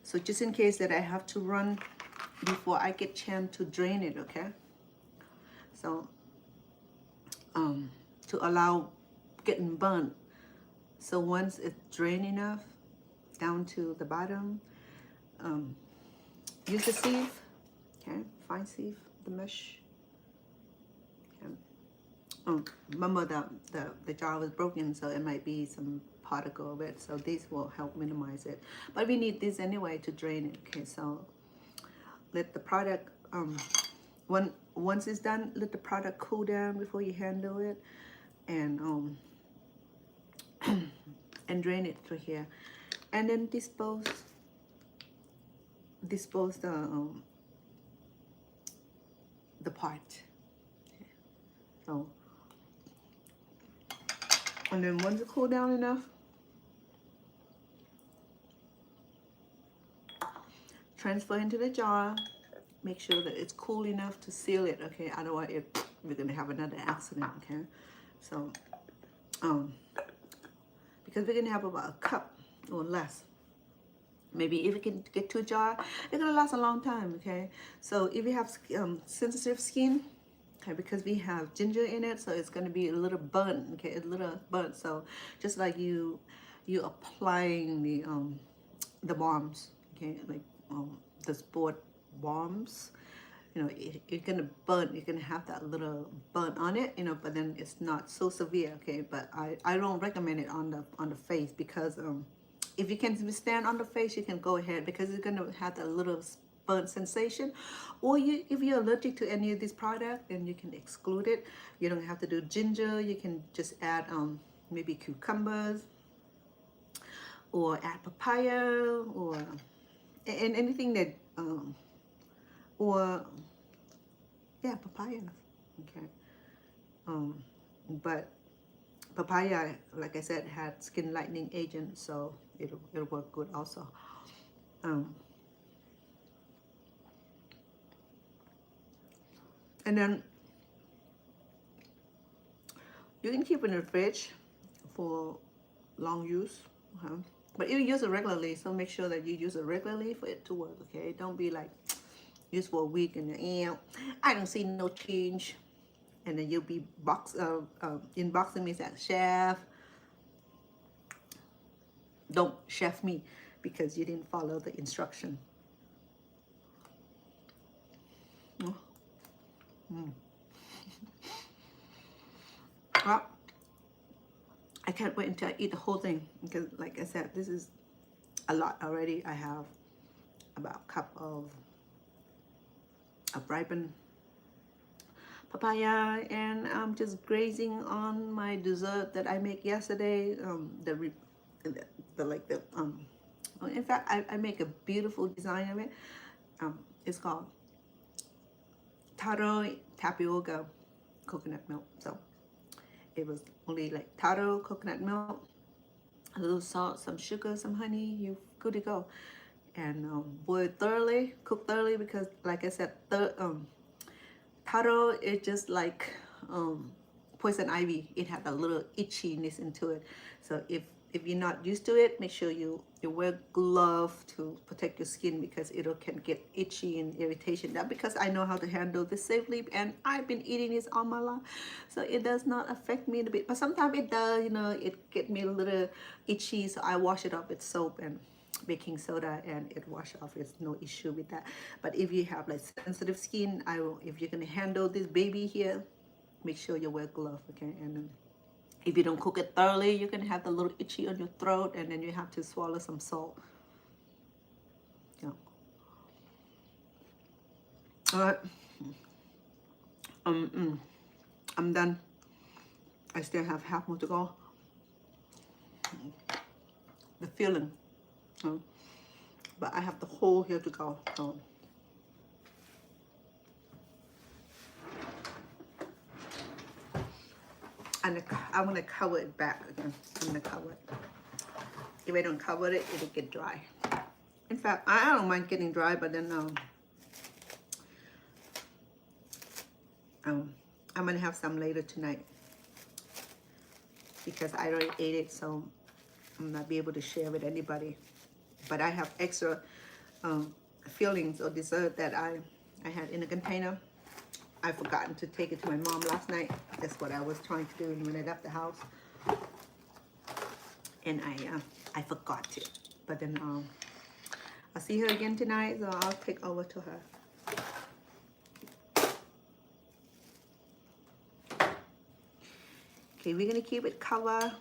So just in case that I have to run before I get chance to drain it, okay? So to allow getting burnt. So once it's drained enough down to the bottom, use the sieve, okay? Fine sieve, the mesh. Okay. Remember the jar was broken, so it might be some particle of it, so these will help minimize it, but we need this anyway to drain it. Okay, so let the product once it's done, let the product cool down before you handle it, and and drain it through here, and then dispose the part. Okay. So, and then once it cool down enough, transfer into the jar. Make sure that it's cool enough to seal it, okay? Otherwise, we're gonna have another accident, okay? So, because we're gonna have about a cup or less. Maybe if you can get to a jar, it's gonna last a long time, okay? So if you have sensitive skin, okay, because we have ginger in it, so it's gonna be a little burnt, okay, a little burnt. So just like you applying the balms, okay, like the sport balms, it's gonna burn. You're gonna have that little burn on it, but then it's not so severe, okay? But I don't recommend it on the face because if you can stand on the face, you can go ahead because it's gonna have that little burn sensation. Or if you're allergic to any of this product, then you can exclude it. You don't have to do ginger. You can just add maybe cucumbers, or add papaya, or and anything that or yeah, papaya. Okay. But papaya, like I said, had skin lightening agent, so it'll work good also. And then you can keep it in the fridge for long use. But you use it regularly, so make sure that you use it regularly for it to work, okay? Don't be like, use for a week and then, I don't see no change. And then you'll be inboxing me saying, chef, don't chef me because you didn't follow the instruction. Well, I can't wait until I eat the whole thing because, like I said, this is a lot already. I have about a cup of ripened papaya, and I'm just grazing on my dessert that I make yesterday. In fact, I make a beautiful design of it. It's called taro tapioca coconut milk. So it was only like taro coconut milk, a little salt, some sugar, some honey. You're good to go. And boil thoroughly, cook thoroughly, because like I said, taro is just like poison ivy. It had a little itchiness into it. So if you're not used to it, make sure you wear gloves to protect your skin, because it can get itchy and irritation. That because I know how to handle this safely, and I've been eating this all my life, so it does not affect me a bit. But sometimes it does, it get me a little itchy, so I wash it off with soap and baking soda, and it wash off. There's no issue with that. But if you have like sensitive skin, if you're gonna handle this baby here, make sure you wear gloves, okay? And if you don't cook it thoroughly, you can have the little itchy on your throat, and then you have to swallow some salt. Yeah. All right. I'm done. I still have half more to go. The feeling. But I have the whole here to go. And I'm gonna cover it back again. I'm gonna cover it. If I don't cover it, it'll get dry. In fact, I don't mind getting dry, but then I'm gonna have some later tonight because I already ate it, so I'm not be able to share with anybody. But I have extra fillings or dessert that I had in a container. I forgotten to take it to my mom last night. That's what I was trying to do when I left the house, and I forgot it. But then I'll see her again tonight, so I'll take over to her. Okay, we're gonna keep it covered.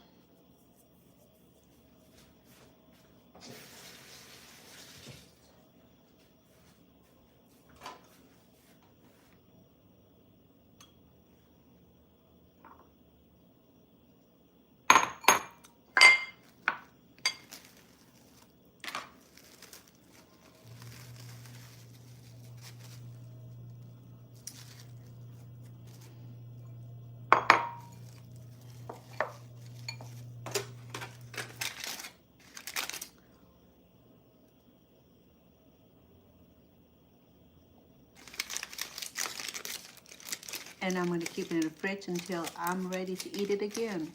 And I'm going to keep it in the fridge until I'm ready to eat it again.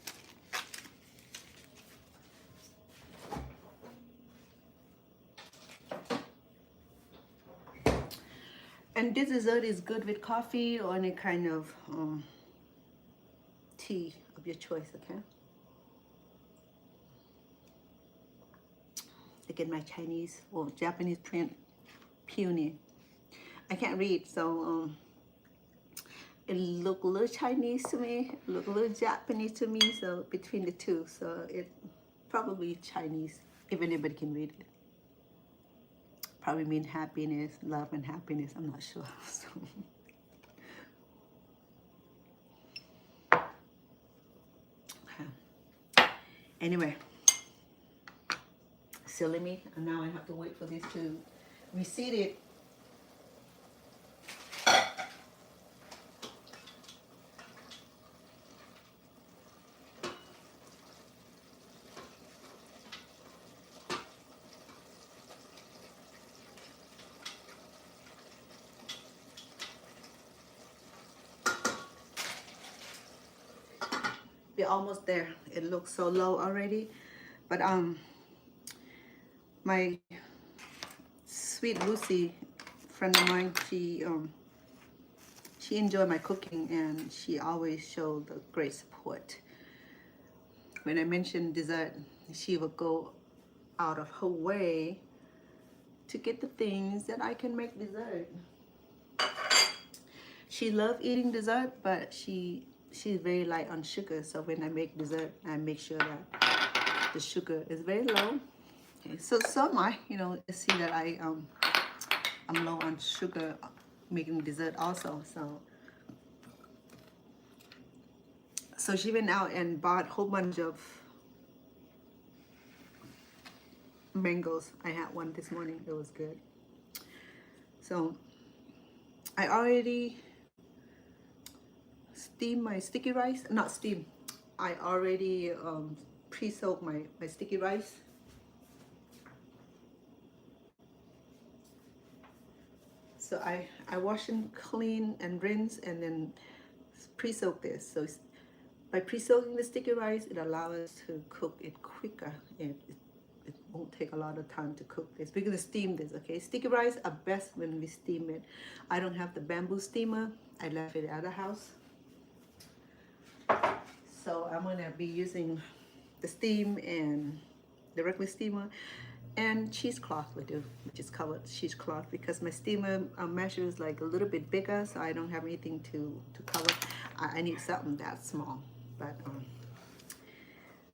And this dessert is good with coffee or any kind of tea of your choice, okay? Again, my Chinese or Japanese print, peony. I can't read, so it looked a little Chinese to me, it looked a little Japanese to me, so between the two, so it probably Chinese, if anybody can read it. Probably mean happiness, love and happiness, I'm not sure. So. Anyway, silly me, and now I have to wait for this to recede it. We're almost there. It looks so low already, but my sweet Lucy, friend of mine, she enjoyed my cooking and she always showed the great support. When I mentioned dessert, she would go out of her way to get the things that I can make dessert. She loved eating dessert, but she's very light on sugar. So when I make dessert, I make sure that the sugar is very low. Okay, so am I. You know, you see that I'm low on sugar making dessert also. So she went out and bought a whole bunch of mangoes. I had one this morning. It was good. So I already steam my sticky rice. Not steam. I already pre-soaked my sticky rice. So I wash and clean and rinse and then pre-soak this. So by pre-soaking the sticky rice, it allows us to cook it quicker. It won't take a lot of time to cook this. We're gonna steam this, okay? Sticky rice are best when we steam it. I don't have the bamboo steamer. I left it at the house. So I'm gonna be using the steam and the regular steamer and cheesecloth will do, which is covered cheesecloth, because my steamer measures like a little bit bigger, so I don't have anything to cover. I need something that small, but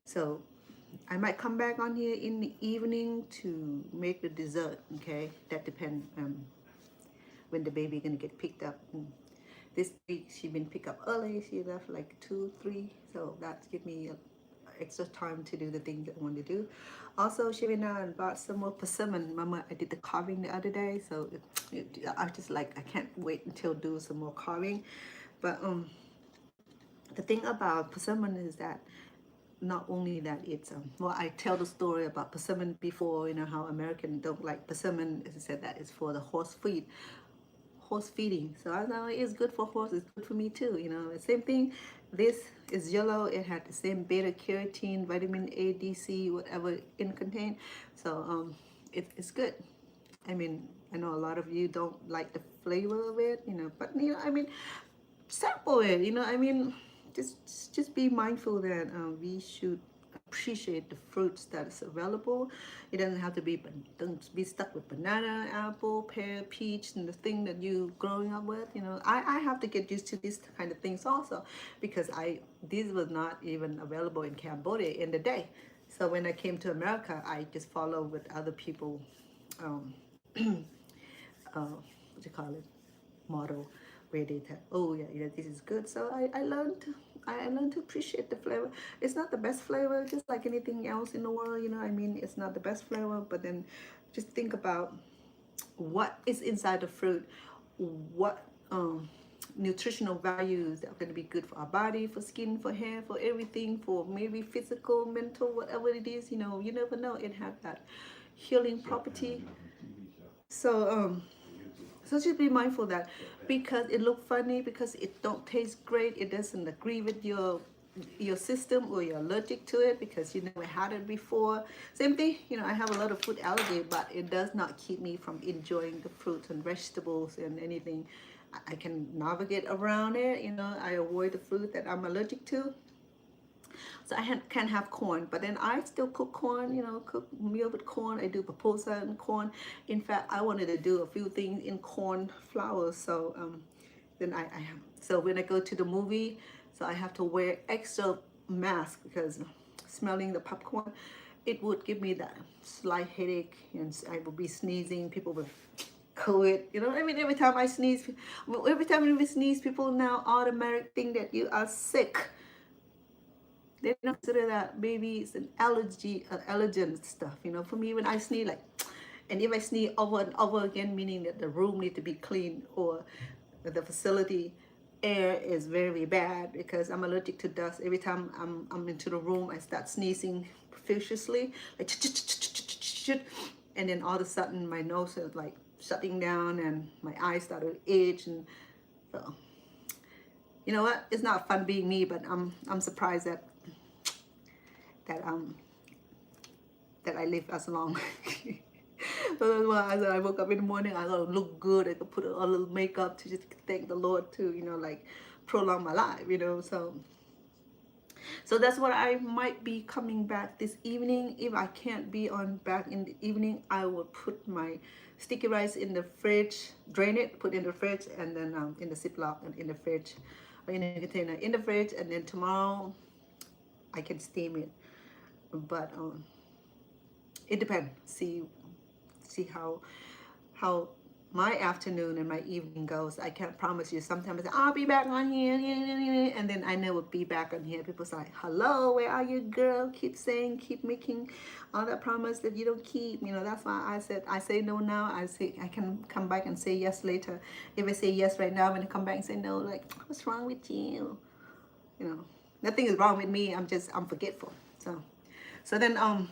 so I might come back on here in the evening to make the dessert. Okay, that depends when the baby gonna get picked up. This week she been picked up early. She left like 2, 3, so that give me extra time to do the things that I want to do. Also, she went out and bought some more persimmon. Mama, I did the carving the other day, so I just like, I can't wait until do some more carving. But the thing about persimmon is that not only that it's well, I tell the story about persimmon before, you know, how Americans don't like persimmon. As I said, that is for the horse feeding. So I know it's good for horses, it's good for me too, you know. The same thing, this is yellow. It had the same beta carotene, vitamin A, D, C, whatever it contained. So it's good. I mean, I know a lot of you don't like the flavor of it, you know, but you know, I mean, sample it, you know. I mean, just be mindful that we should appreciate the fruits that is available. It doesn't have to be, don't be stuck with banana, apple, pear, peach, and the thing that you growing up with. You know, I have to get used to these kind of things also, because these was not even available in Cambodia in the day. So when I came to America, I just followed with other people, what you call it, model, where they tell, oh yeah, this is good. So I learned to appreciate the flavor. It's not the best flavor, just like anything else in the world, you know. I mean, it's not the best flavor, but then just think about what is inside the fruit, what nutritional values that are going to be good for our body, for skin, for hair, for everything, for maybe physical, mental, whatever it is. You know, you never know. It has that healing property. So so just be mindful that, because it look funny, because it don't taste great, it doesn't agree with your system, or you're allergic to it because you never had it before. Same thing, you know, I have a lot of food allergy, but it does not keep me from enjoying the fruits and vegetables and anything. I can navigate around it, you know. I avoid the food that I'm allergic to. So can't have corn, but then I still cook corn, you know, cook meal with corn. I do pupusa and corn. In fact, I wanted to do a few things in corn flour. So then I have, so when I go to the movie, so I have to wear extra mask because smelling the popcorn, it would give me that slight headache and I would be sneezing. People would COVID, you know, I mean, every time I sneeze, every time we sneeze, people now automatic think that you are sick. They don't consider that maybe it's an allergy, allergen stuff, you know. For me, when I sneeze, like, and if I sneeze over and over again, meaning that the room need to be clean or the facility air is very bad because I'm allergic to dust. Every time I'm into the room, I start sneezing profusely, like, and then all of a sudden my nose is like shutting down and my eyes started to itch, and so you know what? It's not fun being me, but I'm surprised that that I live as long. So that's why as I woke up in the morning, I gotta look good. I could put a little makeup to just thank the Lord to, you know, like prolong my life, you know. So that's what I might be coming back this evening. If I can't be on back in the evening, I will put my sticky rice in the fridge, drain it, put in the fridge, and then in the Ziploc and in the fridge, or in a container in the fridge, and then tomorrow I can steam it. But it depends. See how my afternoon and my evening goes. I can't promise you. Sometimes I say, I'll be back on here, and then I never be back on here. People say, hello, where are you, girl? Keep saying, keep making all that promise that you don't keep. You know, that's why I said, I say no now. I say I can come back and say yes later. If I say yes right now, when I come back and say no, like, what's wrong with you? You know, nothing is wrong with me. I'm forgetful. So then the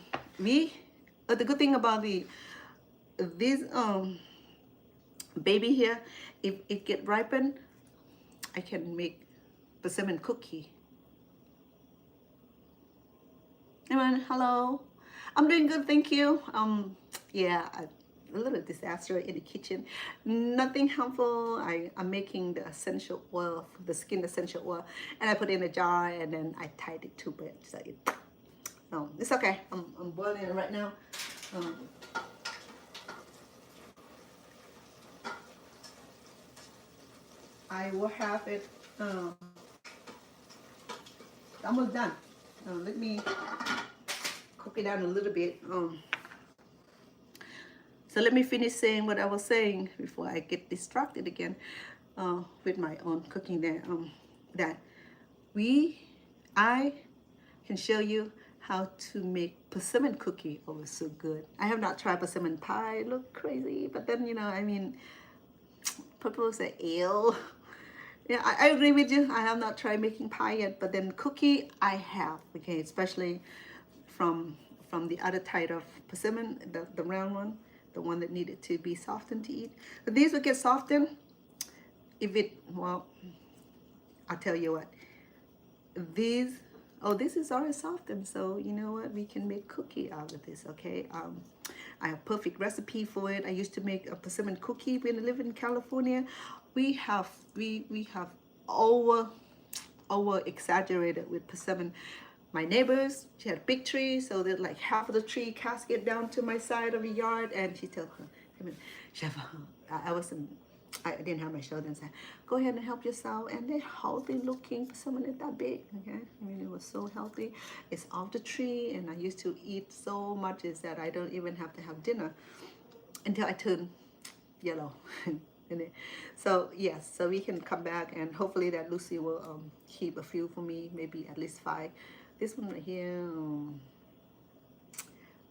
good thing about this baby here, if it get ripened, I can make persimmon cookie. Everyone, hello. I'm doing good, thank you. Yeah, a little disaster in the kitchen. Nothing harmful. I'm making the essential oil, the skin essential oil, and I put it in a jar and then I tied it to it. So it's okay. I'm boiling it right now. I will have it almost done. Let me cook it down a little bit. So let me finish saying what I was saying before I get distracted again with my own cooking there. That I can show you how to make persimmon cookie. Oh, it's so good. I have not tried persimmon pie. It looked crazy, but then, you know, I mean, people say, ew. Yeah, I agree with you. I have not tried making pie yet, but then cookie I have, okay, especially from the other type of persimmon, the round one, the one that needed to be softened to eat. But these will get softened if it, well, I'll tell you what, these, oh, this is already softened, so you know what, we can make cookie out of this, okay? I have perfect recipe for it. I used to make a persimmon cookie when I lived in California. We have over exaggerated with persimmon. My neighbors, she had a big tree, so that like half of the tree casket down to my side of the yard, and she told her, I mean, Chef, I didn't have my shoulder and said, go ahead and help yourself. And they're healthy looking persimmon is that big, okay? I mean, it was so healthy. It's off the tree, and I used to eat so much is that I don't even have to have dinner until I turn yellow. So yes, so we can come back, and hopefully that Lucy will keep a few for me, maybe at least 5. This one right here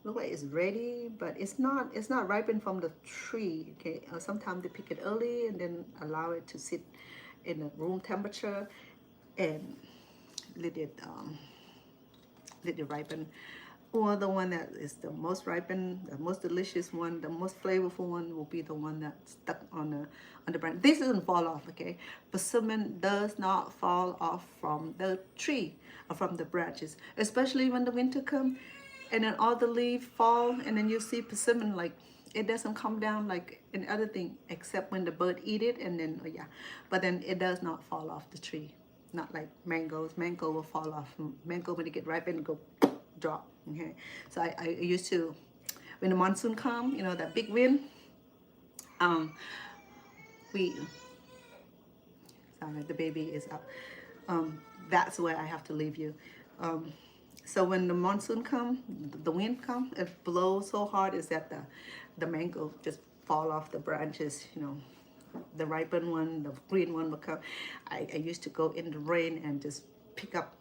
look like it's ready, but it's not ripened from the tree, okay? Sometimes they pick it early and then allow it to sit in a room temperature and let it ripen. Or the one that is the most ripened, the most delicious one, the most flavorful one will be the one that's stuck on the branch. This doesn't fall off, okay? Persimmon does not fall off from the tree or from the branches, especially when the winter comes and then all the leaves fall, and then you see persimmon, like it doesn't come down like any other thing except when the bird eat it, and then, oh yeah, but then it does not fall off the tree. not like mangoes. Mango will fall off. Mango when it get ripe and go drop. Okay, so I used to, when the monsoon come, you know, that big wind, we, sorry, the baby is up. That's where I have to leave you. So when the monsoon come, the wind come, it blows so hard is that the mango just fall off the branches, you know, the ripened one, the green one will come. I used to go in the rain and just pick up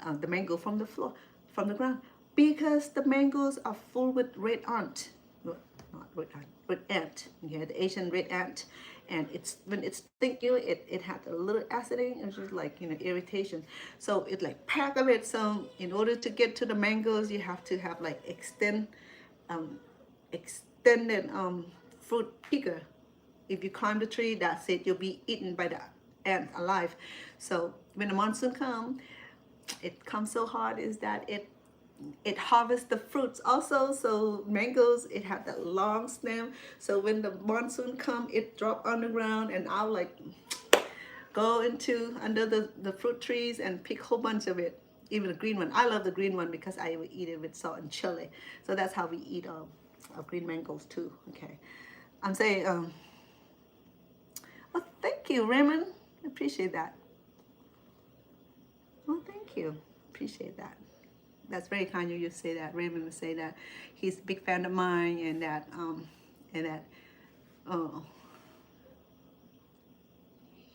the mango from the floor, from the ground, because the mangoes are full with red ant, not red ant, red ant. Okay, the Asian red ant, and it's when it's sting you, it had a little acidity, and just like, you know, irritation. So it like pack of it. So in order to get to the mangoes, you have to have like extended fruit picker. If you climb the tree, that's it. You'll be eaten by the ant alive. So when the monsoon comes, it comes so hard is that it harvests the fruits also. So mangoes, it had that long stem. So when the monsoon come, it drop on the ground, and I'll like go into under the fruit trees and pick a whole bunch of it. Even the green one. I love the green one because I would eat it with salt and chili. So that's how we eat our green mangoes too. Okay, I'm saying, well, thank you, Raymond. I appreciate that. Well, thank you. Appreciate that. That's very kind of you to say that. Raymond would say that he's a big fan of mine, and that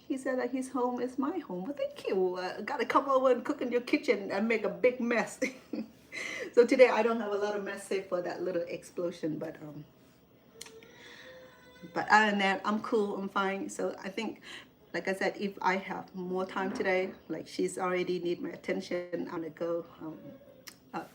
he said that his home is my home. Well, thank you. Gotta come over and cook in your kitchen and make a big mess. So today I don't have a lot of mess save for that little explosion, but other than that, I'm cool. I'm fine. So I think, like I said, if I have more time today, like she's already need my attention, I'm gonna go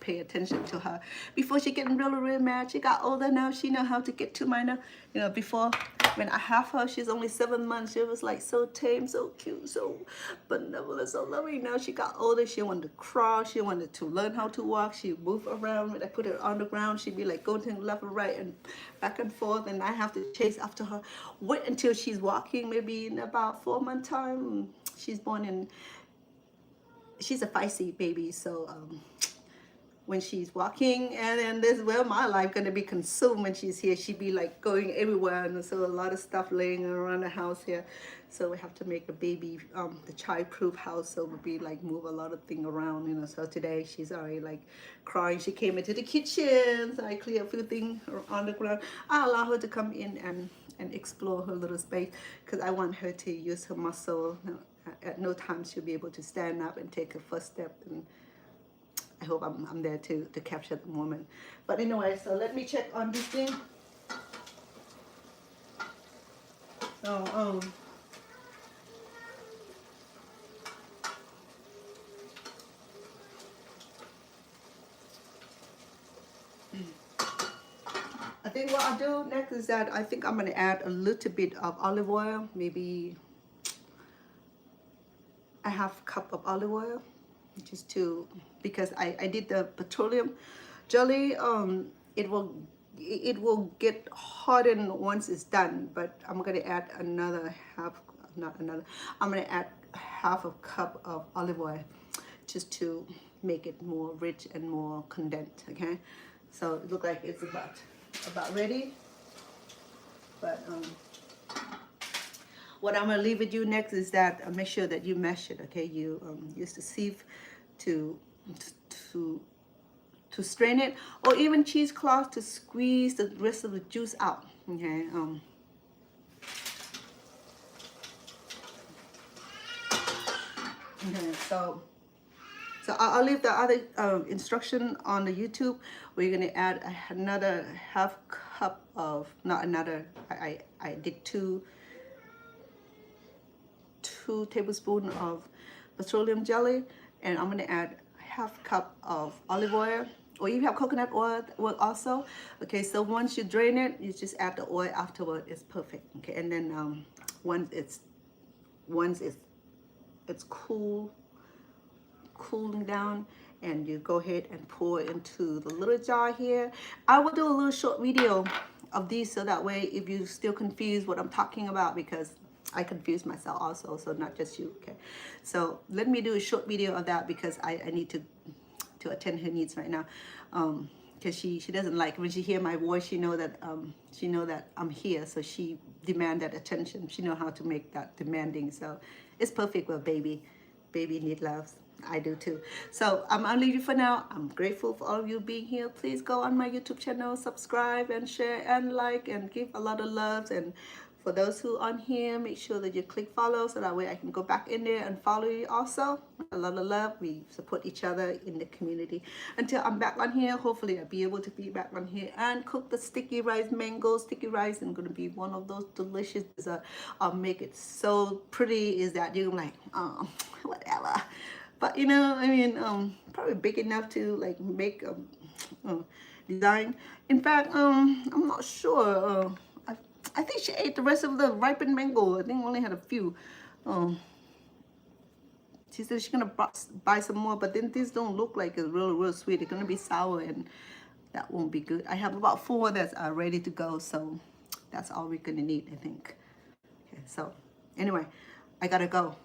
pay attention to her before she getting really mad. She got older now. She know how to get to my, you know, before when I have her, she's only 7 months. She was like so tame, so cute, so benevolent, so loving. Now she got older. She wanted to crawl. She wanted to learn how to walk. She moved around. When I put her on the ground, she'd be like going to the left and right and back and forth, and I have to chase after her. Wait until she's walking, maybe in about 4 month time. She's born in, she's a feisty baby, so when she's walking, and then this where my life gonna be consumed when she's here. She'd be like going everywhere, and so a lot of stuff laying around the house here. So we have to make a baby, the child-proof house. So we'll be like move a lot of things around, you know. So today she's already like crying. She came into the kitchen, so I clear a few things on the ground. I allow her to come in and explore her little space, because I want her to use her muscle. At no time she'll be able to stand up and take a first step, and I hope I'm there to capture the moment. But anyway, so let me check on this thing. So I think what I'll do next is that I think I'm gonna add a little bit of olive oil, maybe a half cup of olive oil, just to, because I did the petroleum jelly. It will get hardened once it's done, but I'm gonna add another I'm gonna add half a cup of olive oil just to make it more rich and more condensed. Okay, so it looks like it's about ready. But what I'm gonna leave with you next is that make sure that you mesh it. Okay, you use the sieve to strain it, or even cheesecloth to squeeze the rest of the juice out. Okay. Okay. So I'll leave the other instruction on the YouTube. We're gonna add another half cup of, not another. I did two tablespoons of petroleum jelly, and I'm gonna add half cup of olive oil, or you have coconut oil also. Okay, so once you drain it, you just add the oil afterward. It's perfect. Okay, and then once it's cooling down, and you go ahead and pour it into the little jar here. I will do a little short video of these, so that way if you're still confused what I'm talking about, because I confuse myself also, so not just you. Okay, so let me do a short video of that because I need to attend her needs right now. Because she doesn't like when she hear my voice, she know that I'm here, so she demand that attention. She know how to make that demanding, so it's perfect with baby need love. I do too. So I'll leave you for now. I'm grateful for all of you being here. Please go on my YouTube channel, subscribe and share and like and give a lot of loves. And for those who on here, make sure that you click follow so that way I can go back in there and follow you also. A lot of love. We support each other in the community. Until I'm back on here, hopefully I'll be able to be back on here and cook the sticky rice, mango sticky rice. And going to be one of those delicious. I'll make it so pretty is that you're like, oh, whatever. But you know, I mean, probably big enough to like make design. In fact, I'm not sure. I think she ate the rest of the ripened mango. I think only had a few. She said she's gonna buy some more, but then these don't look like it's real sweet. They're gonna be sour, and that won't be good. I have about 4 that's ready to go, so that's all we're gonna need, I think. Okay, so anyway, I gotta go.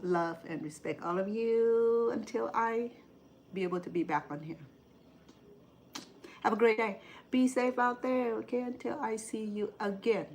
Love and respect all of you until I be able to be back on here. Have a great day. Be safe out there, okay, until I see you again.